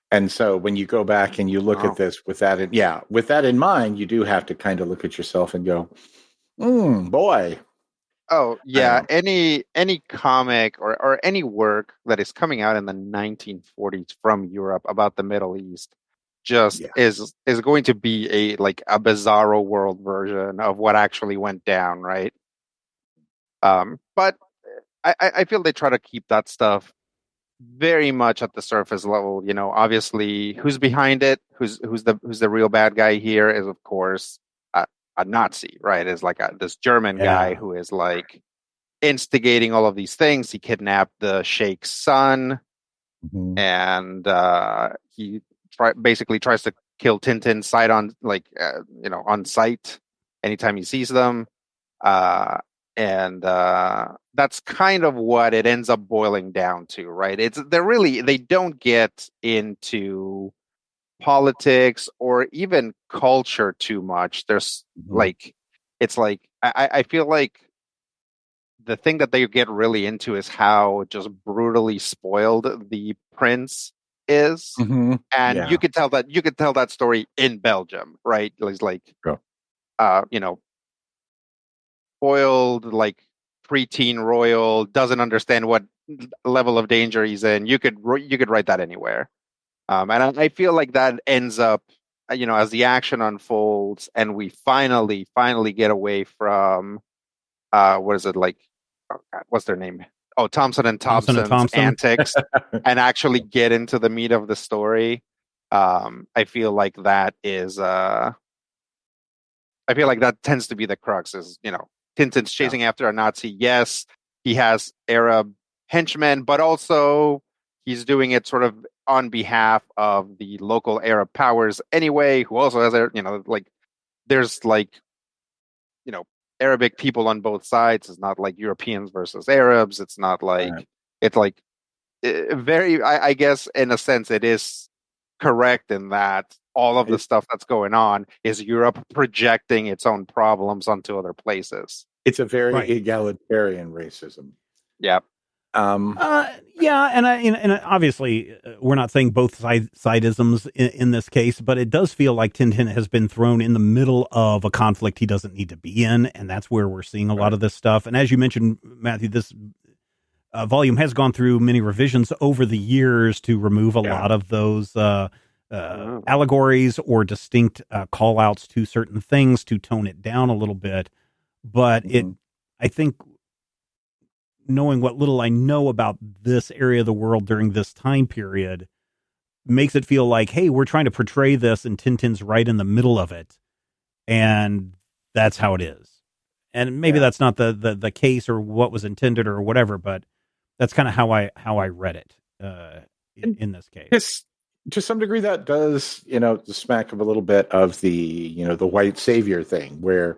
And so when you go back and you look at this with that in mind, you do have to kind of look at yourself and go, boy. Oh, yeah. Any comic or any work that is coming out in the 1940s from Europe about the Middle East is going to be a bizarro world version of what actually went down, right? But I feel they try to keep that stuff very much at the surface level. Obviously, who's behind it, who's the real bad guy here is, of course, a Nazi, right? Is like this German guy who is like instigating all of these things. He kidnapped the Sheikh's son, and he basically tries to kill Tintin on sight anytime he sees them. And that's kind of what it ends up boiling down to, right? They don't get into politics or even culture too much. There's I feel like the thing that they get really into is how just brutally spoiled the prince is. And you could tell that story in Belgium, right? He's spoiled, preteen royal, doesn't understand what level of danger he's in. You could write that anywhere. And I feel like that ends up, as the action unfolds and we finally get away from, what is it like? Oh God, what's their name? Oh, Thompson and Thompson's antics, and actually get into the meat of the story. I feel like that tends to be the crux. Is Tintin's chasing after a Nazi. Yes, he has Arab henchmen, but also he's doing it sort of on behalf of the local Arab powers anyway, who also has there's Arabic people on both sides. It's not like Europeans versus Arabs. It's not like it's like very. I guess in a sense it is correct in that all of the stuff that's going on is Europe projecting its own problems onto other places. It's a very egalitarian racism. Yeah. And obviously we're not saying both sidisms in this case, but it does feel like Tintin has been thrown in the middle of a conflict he doesn't need to be in, and that's where we're seeing a lot of this stuff. And as you mentioned, Matthew, this volume has gone through many revisions over the years to remove a lot of those allegories or distinct call-outs to certain things to tone it down a little bit. But I think, knowing what little I know about this area of the world during this time period makes it feel like, hey, we're trying to portray this and Tintin's right in the middle of it. And that's how it is. And maybe that's not the case or what was intended or whatever, but that's kind of how I read it in this case. To some degree, that does, smack of a little bit of the, the white savior thing, where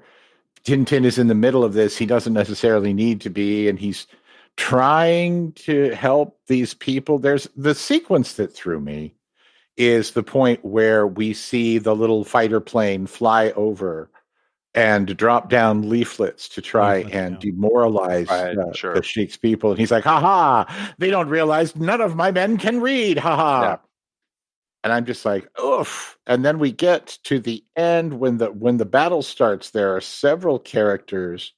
Tintin is in the middle of this. He doesn't necessarily need to be, and he's trying to help these people. There's the sequence that threw me is the point where we see the little fighter plane fly over and drop down leaflets to try and demoralize the Sheik's people. And he's like, ha ha, they don't realize none of my men can read, ha ha. Yeah. And I'm just like, oof. And then we get to the end when the battle starts. There are several characters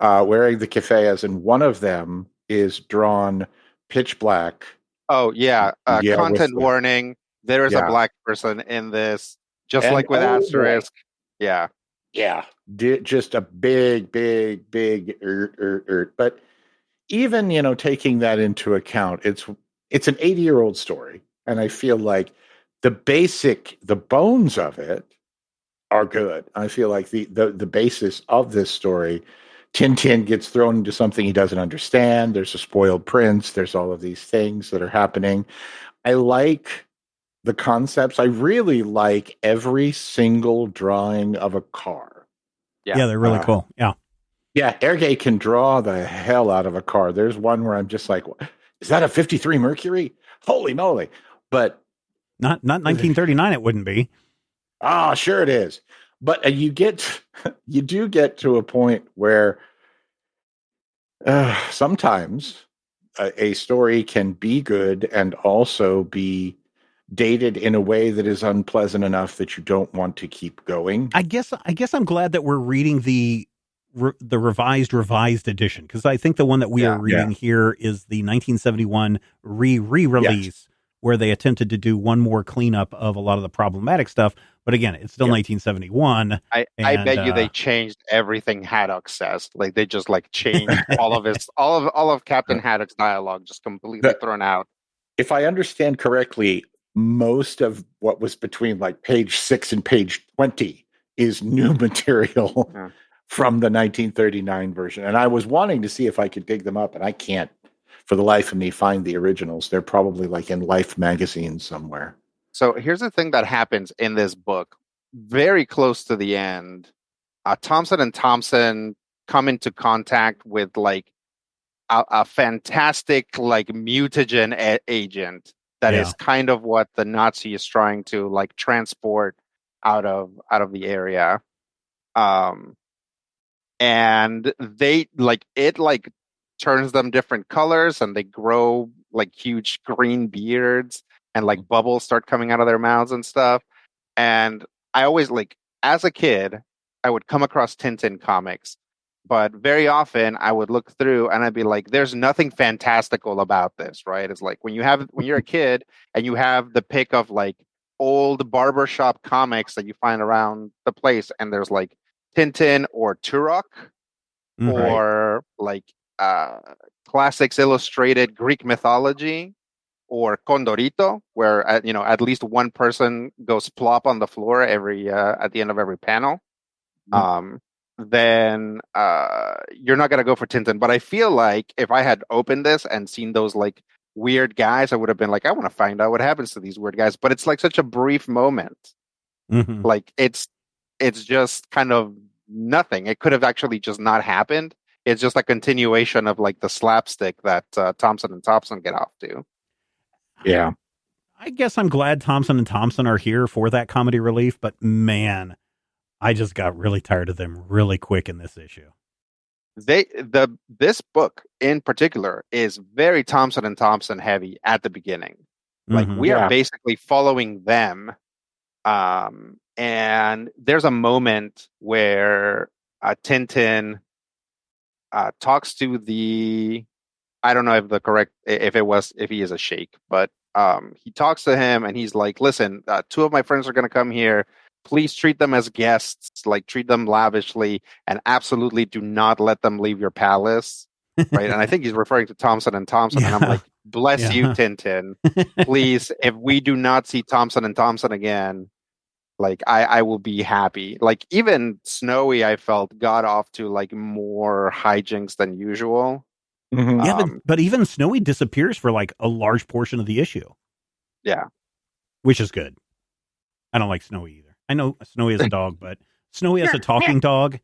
wearing the keffeyehs, and one of them is drawn pitch black. Oh, yeah. Content warning. There is a black person in this, just and like with Asterisk. Yeah. Yeah. Just a big. But even, taking that into account, it's an 80-year-old story. And I feel like the bones of it are good. I feel like the basis of this story, Tintin gets thrown into something he doesn't understand. There's a spoiled prince. There's all of these things that are happening. I like the concepts. I really like every single drawing of a car. Yeah, they're really cool. Yeah. Yeah, Erge can draw the hell out of a car. There's one where I'm just like, is that a 53 Mercury? Holy moly. But not 1939 it wouldn't be. Ah, sure it is. But you do get to a point where sometimes a story can be good and also be dated in a way that is unpleasant enough that you don't want to keep going. I guess I'm glad that we're reading the revised edition, because I think the one that we are reading here is the 1971 re-release, where they attempted to do one more cleanup of a lot of the problematic stuff. But again, it's still 1971. I bet you they changed everything Haddock says. Like they just changed all of Captain Haddock's dialogue, just completely thrown out. If I understand correctly, most of what was between page 6 and page 20 is new material from the 1939 version. And I was wanting to see if I could dig them up, and I can't for the life of me find the originals. They're probably in Life magazine somewhere. So here's the thing that happens in this book. Very close to the end, Thompson and Thompson come into contact with a fantastic mutagen agent that is kind of what the Nazi is trying to transport out of the area. And they it turns them different colors, and they grow huge green beards, and bubbles start coming out of their mouths and stuff. And I always as a kid, I would come across Tintin comics, but very often I would look through and I'd be like, there's nothing fantastical about this, right? It's when you're a kid and you have the pick of old barbershop comics that you find around the place, and there's Tintin or Turok or classics illustrated Greek mythology, or Condorito, where at least one person goes plop on the floor every at the end of every panel. Then you're not gonna go for Tintin. But I feel like if I had opened this and seen those weird guys, I would have been I want to find out what happens to these weird guys. But it's such a brief moment. Mm-hmm. It's just kind of nothing. It could have actually just not happened. It's just a continuation of the slapstick that Thompson and Thompson get off to. Yeah. I guess I'm glad Thompson and Thompson are here for that comedy relief, but man, I just got really tired of them really quick in this issue. This book in particular is very Thompson and Thompson heavy at the beginning. We are basically following them. And there's a moment where Tintin talks to I don't know if he is a sheikh, but he talks to him and he's like, listen, 2 of my friends are going to come here. Please treat them as guests, treat them lavishly, and absolutely do not let them leave your palace. Right. And I think he's referring to Thompson and Thompson. And I'm like, bless you, Tintin. Please, if we do not see Thompson and Thompson again, like I will be happy. Like even Snowy, I felt got off to like more hijinks than usual. Mm-hmm. Yeah, but even Snowy disappears for like a large portion of the issue. Yeah, which is good. I don't like Snowy either. I know Snowy is a dog, but Snowy as a talking dog.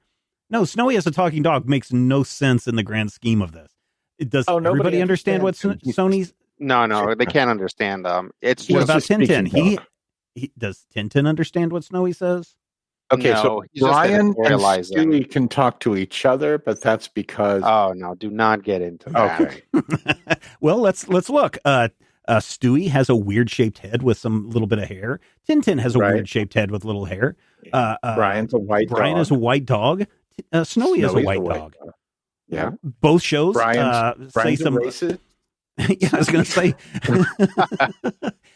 No, Snowy as a talking dog makes no sense in the grand scheme of this. Does everybody understand what Sony's? No, they can't understand. It's what just about Tintin? He does Tintin understand what Snowy says? Okay, so Brian and Stewie can talk to each other, but that's because... Oh, no, do not get into that. Okay. Well, let's look. Stewie has a weird-shaped head with some little bit of hair. Tintin has a weird-shaped head with little hair. Brian's a white dog. Brian is a white dog. Snowy is a white dog. Yeah. Both shows Brian's say some... racist. Yeah, I was going to say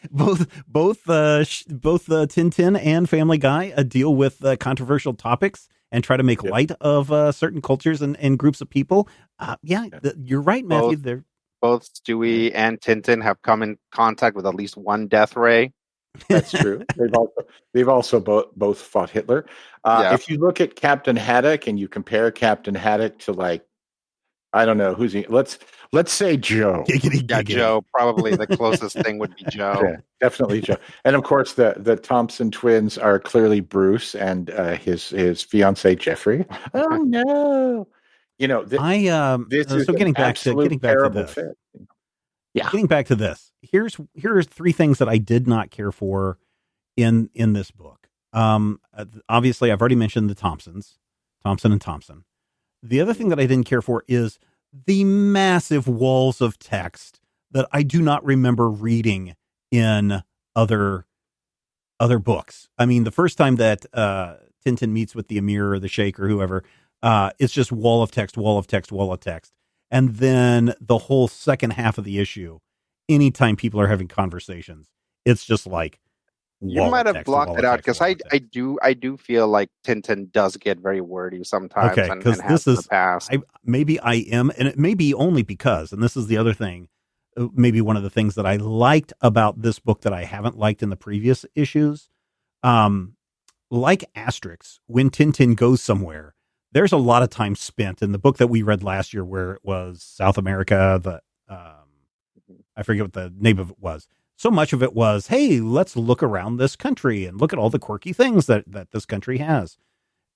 both Tintin and Family Guy deal with you're topics and try to make light of certain cultures and groups of people. You're right, Matthew. Both Stewie and Tintin have come in contact with at least one death ray. That's true. They've also both fought Hitler. If you look at Captain Haddock and you compare Captain Haddock to, like, I don't know who's he. Let's say Joe. Yeah, Joe. Probably the closest thing would be Joe. Yeah, definitely Joe. And of course, the Thompson twins are clearly Bruce and his fiance Jeffrey. Oh no! You know, this is getting back to this. Fit. Yeah, getting back to this. Here's three things that I did not care for in this book. Obviously, I've already mentioned the Thompson and Thompson. The other thing that I didn't care for is the massive walls of text that I do not remember reading in other books. I mean, the first time that Tintin meets with the Emir or the Sheikh or whoever, it's just wall of text. And then the whole second half of the issue, anytime people are having conversations, it's just like, you might have blocked it out because I do feel like Tintin does get very wordy sometimes. Okay, because this is past. Maybe I am, and it may be only because, and this is the other thing, maybe one of the things that I liked about this book that I haven't liked in the previous issues. Like Asterix, when Tintin goes somewhere, there's a lot of time spent in the book that we read last year, where it was South America. I forget what the name of it was. So much of it was, hey, let's look around this country and look at all the quirky things that this country has.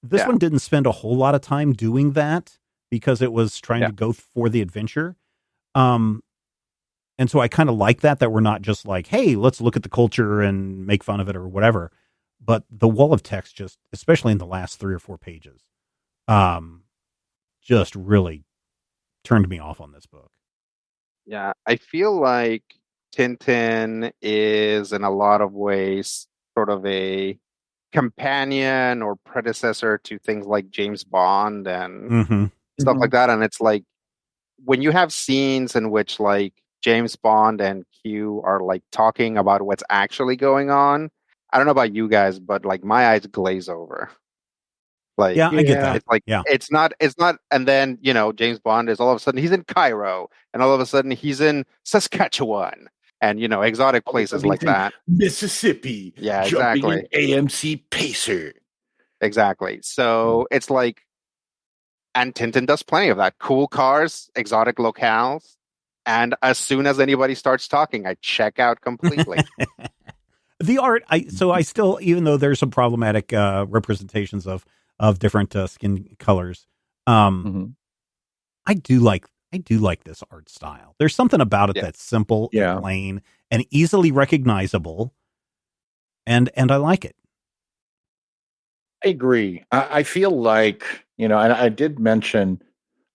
This one didn't spend a whole lot of time doing that because it was trying to go for the adventure. And so I kind of like that we're not just like, hey, let's look at the culture and make fun of it or whatever. But the wall of text, just especially in the last 3 or 4 pages, just really turned me off on this book. Yeah, I feel like Tintin is in a lot of ways sort of a companion or predecessor to things like James Bond and stuff like that. And it's like when you have scenes in which like James Bond and Q are like talking about what's actually going on, I don't know about you guys, but like my eyes glaze over. Like, I get that. It's like, it's not, and then, you know, James Bond is all of a sudden he's in Cairo and all of a sudden he's in Saskatchewan. And, you know, exotic places like that. Mississippi. Yeah, exactly. AMC Pacer. Exactly. So it's like, and Tintin does plenty of that. Cool cars, exotic locales. And as soon as anybody starts talking, I check out completely. The art, I still, even though there's some problematic representations of different skin colors, I do like this art style. There's something about it that's simple and plain and easily recognizable. And I like it. I agree. I feel like, you know, and I did mention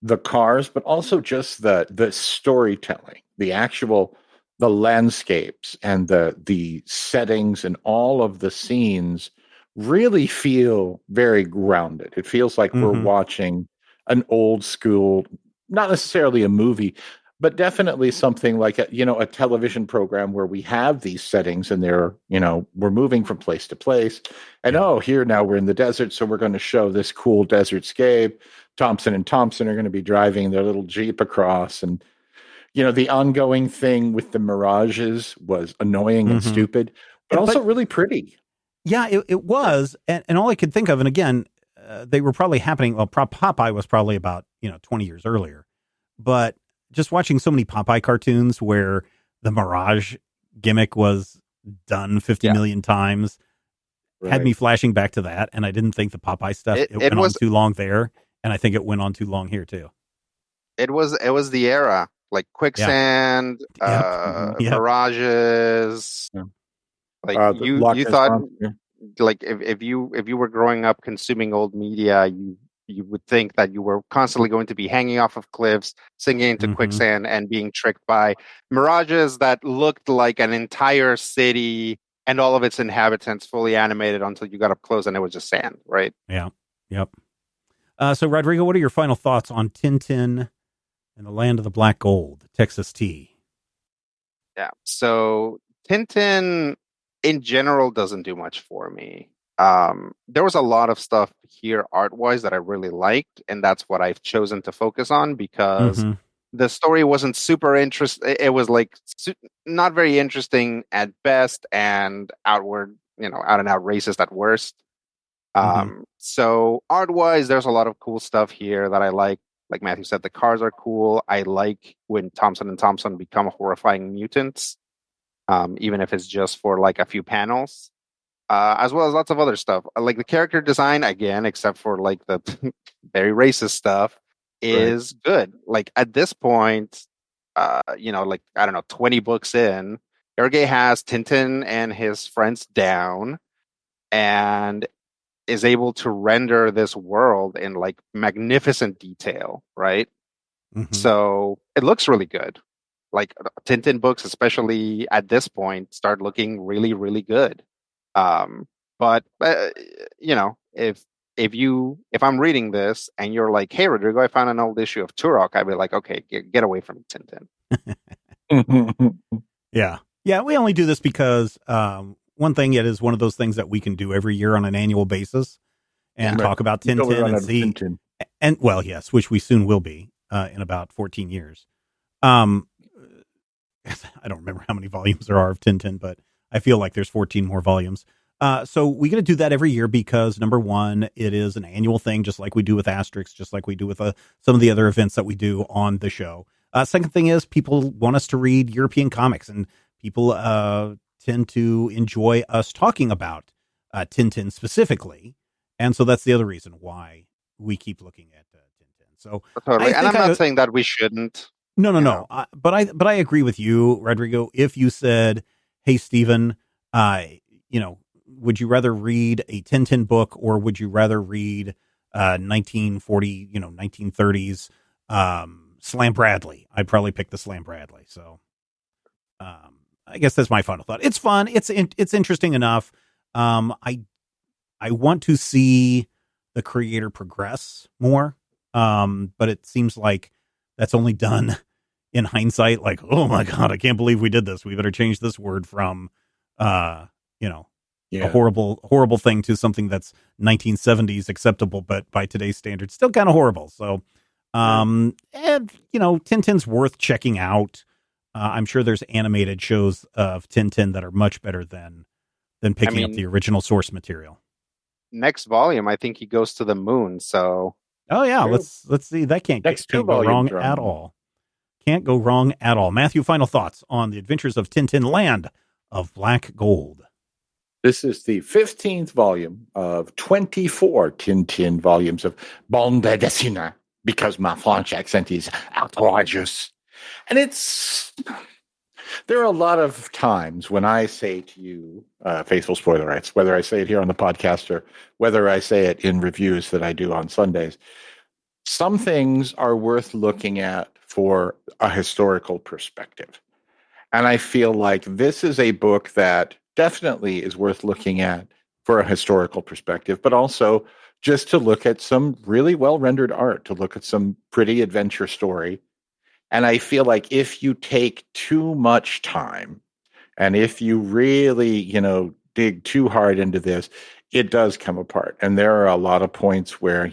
the cars, but also just the storytelling, the landscapes and the settings and all of the scenes really feel very grounded. It feels like we're watching an old school, not necessarily a movie, but definitely something like a television program where we have these settings and they're, you know, we're moving from place to place. And here now we're in the desert, so we're going to show this cool desert scape. Thompson and Thompson are going to be driving their little Jeep across, and you know, the ongoing thing with the mirages was annoying and stupid, but also really pretty. Yeah, it was. And all I could think of, and again, they were probably happening. Well, Popeye was probably about 20 years earlier, but just watching so many Popeye cartoons where the Mirage gimmick was done 50 million times had me flashing back to that, and I didn't think the Popeye stuff it went on too long there, and I think it went on too long here too. It was the era, like quicksand, mirages. Yeah. Like you thought, like if you were growing up consuming old media, you would think that you were constantly going to be hanging off of cliffs, sinking into quicksand, and being tricked by mirages that looked like an entire city and all of its inhabitants fully animated until you got up close and it was just sand, right? Yeah. Yep. So, Rodrigo, what are your final thoughts on Tintin and the Land of the Black Gold, Texas Tea? Yeah. So, Tintin in general doesn't do much for me. There was a lot of stuff here art-wise that I really liked, and that's what I've chosen to focus on because the story wasn't super interesting. It was like not very interesting at best and out and out racist at worst. So art-wise, there's a lot of cool stuff here that I like. Like Matthew said, the cars are cool. I like when Thompson and Thompson become horrifying mutants, even if it's just for like a few panels. As well as lots of other stuff. Like the character design, again, except for like the very racist stuff, is good. Like at this point, like, I don't know, 20 books in, Hergé has Tintin and his friends down and is able to render this world in like magnificent detail, right? So it looks really good. Like Tintin books, especially at this point, start looking really, really good. But if I'm reading this and you're like, hey, Rodrigo, I found an old issue of Turok, I'd be like, okay, get away from Tintin. Yeah. We only do this because, one thing, it is one of those things that we can do every year on an annual basis and talk about Tintin and see. Tintin. And well, yes, which we soon will be, in about 14 years. I don't remember how many volumes there are of Tintin, but I feel like there's 14 more volumes. So we're going to do that every year because, number one, it is an annual thing, just like we do with Asterix, just like we do with some of the other events that we do on the show. Second thing is people want us to read European comics, and people tend to enjoy us talking about Tintin specifically. And so that's the other reason why we keep looking at Tintin. So totally. And I'm not saying that we shouldn't. No. But I agree with you, Rodrigo. If you said, hey, Stephen, would you rather read a Tintin book or would you rather read 1930s Slam Bradley? I'd probably pick the Slam Bradley. So I guess that's my final thought. It's fun. It's interesting enough. I want to see the creator progress more, but it seems like that's only done in hindsight. Like, oh my God, I can't believe we did this. We better change this word from a horrible thing to something that's 1970s acceptable, but by today's standards, still kind of horrible. So, Tintin's worth checking out. I'm sure there's animated shows of Tintin that are much better than picking up the original source material. Next volume, I think he goes to the moon. So, let's see. That can't go wrong at all. Can't go wrong at all. Matthew, final thoughts on the adventures of Tintin, Land of Black Gold. This is the 15th volume of 24 Tintin volumes of bande dessinée, because my French accent is outrageous. And there are a lot of times when I say to you, faithful spoilerites, whether I say it here on the podcast or whether I say it in reviews that I do on Sundays, some things are worth looking at for a historical perspective. And I feel like this is a book that definitely is worth looking at for a historical perspective, but also just to look at some really well-rendered art, to look at some pretty adventure story. And I feel like if you take too much time and if you really, dig too hard into this, it does come apart. And there are a lot of points where,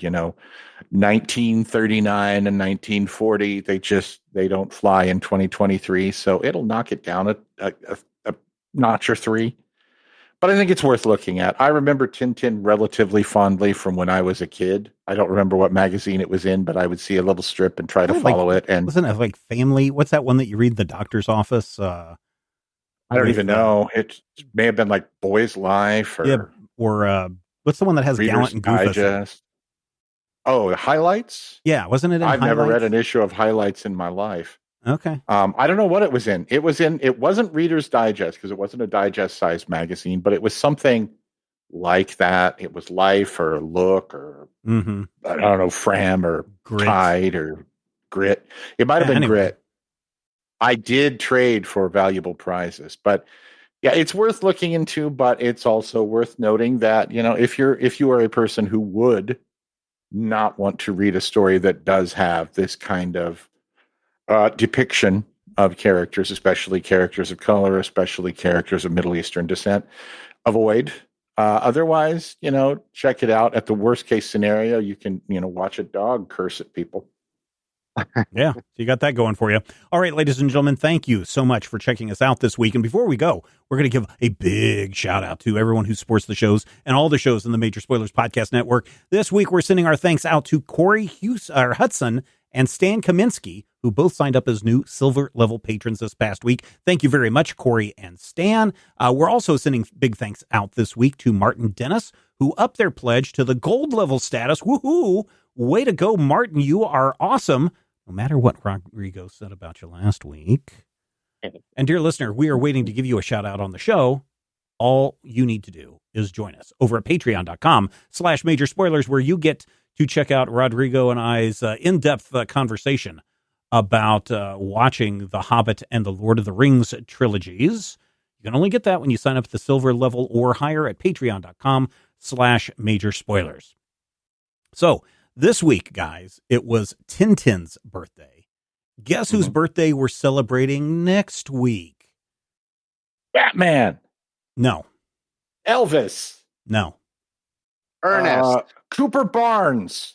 1939 and 1940, they don't fly in 2023. So it'll knock it down a notch or three. But I think it's worth looking at. I remember Tintin relatively fondly from when I was a kid. I don't remember what magazine it was in, but I would see a little strip and try to follow it. And wasn't it like Family? What's that one that you read in the doctor's office? I don't even know. It may have been like Boy's Life or what's the one that has Reader's Gallant and Goofus? Digest. Oh, Highlights? Yeah, wasn't it in I've Highlights? never read an issue of Highlights in my life. Okay. I don't know what it was in. It wasn't Reader's Digest because it wasn't a digest-sized magazine, but it was something like that. It was Life or Look or I don't know, Fram or Grit. Tide or Grit. It might have been Grit. I did trade for valuable prizes, but yeah, it's worth looking into, but it's also worth noting that, if you are a person who would not want to read a story that does have this kind of depiction of characters, especially characters of color, especially characters of Middle Eastern descent, avoid. Otherwise, check it out. At the worst case scenario, you can, watch a dog curse at people. Yeah, so you got that going for you. All right, ladies and gentlemen, thank you so much for checking us out this week. And before we go, we're going to give a big shout out to everyone who supports the shows and all the shows in the Major Spoilers Podcast Network. This week, we're sending our thanks out to Corey Hudson and Stan Kaminsky, who both signed up as new silver level patrons this past week. Thank you very much, Corey and Stan. We're also sending big thanks out this week to Martin Dennis, who upped their pledge to the gold level status. Woohoo! Way to go, Martin. You are awesome. No matter what Rodrigo said about you last week. And dear listener, we are waiting to give you a shout out on the show. All you need to do is join us over at patreon.com/major spoilers, where you get to check out Rodrigo and I's in-depth conversation about watching The Hobbit and The Lord of the Rings trilogies. You can only get that when you sign up at the silver level or higher at patreon.com/major spoilers. So this week, guys, it was Tintin's birthday. Guess whose birthday we're celebrating next week? Batman. No. Elvis. No. Ernest. Cooper Barnes.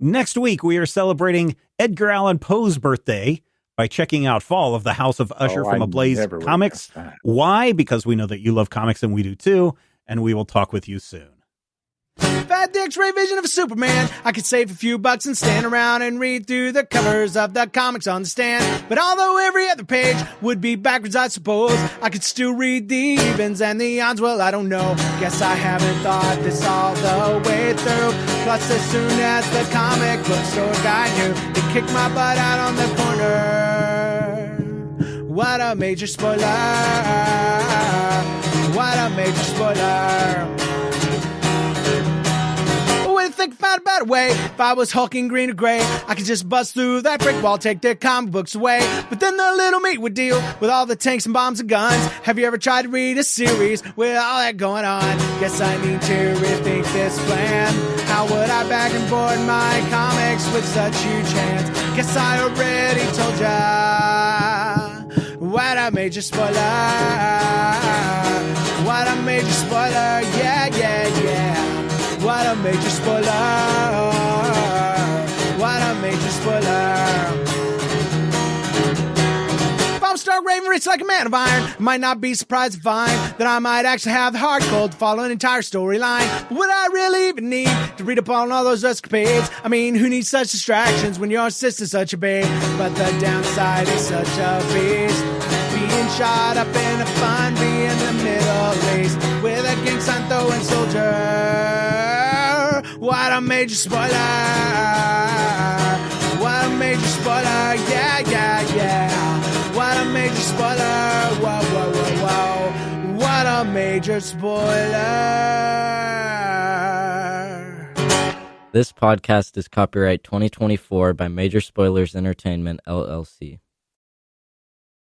Next week, we are celebrating Edgar Allan Poe's birthday by checking out Fall of the House of Usher from Ablaze Comics. Why? Because we know that you love comics and we do too, and we will talk with you soon. If I had the X-ray vision of a Superman, I could save a few bucks and stand around and read through the covers of the comics on the stand. But although every other page would be backwards, I suppose I could still read the evens and the odds. Well, I don't know. Guess I haven't thought this all the way through. Plus, as soon as the comic book store guy knew, he kicked my butt out on the corner. What a major spoiler. What a major spoiler. Think about a better way. If I was hulking green or gray, I could just bust through that brick wall, take their comic books away. But then the little meat would deal with all the tanks and bombs and guns. Have you ever tried to read a series with all that going on? Guess I need to rethink this plan. How would I bag and board my comics with such huge hands? Guess I already told ya. What a major spoiler. What a major spoiler. Yeah, yeah, yeah. What a major spoiler. What a major spoiler. If I'm stark raving rich like a man of iron, I might not be surprised to find that I might actually have the hard cold to follow an entire storyline. But would I really even need to read up on all those escapades? I mean, who needs such distractions when your sister's such a babe? But the downside is such a beast. Being shot up in a fun, be in the Middle East with a gang sign throwing soldier. What a major spoiler. What a major spoiler. Yeah, yeah, yeah. What a major spoiler. Whoa, whoa, whoa, whoa. What a major spoiler. This podcast is copyright 2024 by Major Spoilers Entertainment, LLC.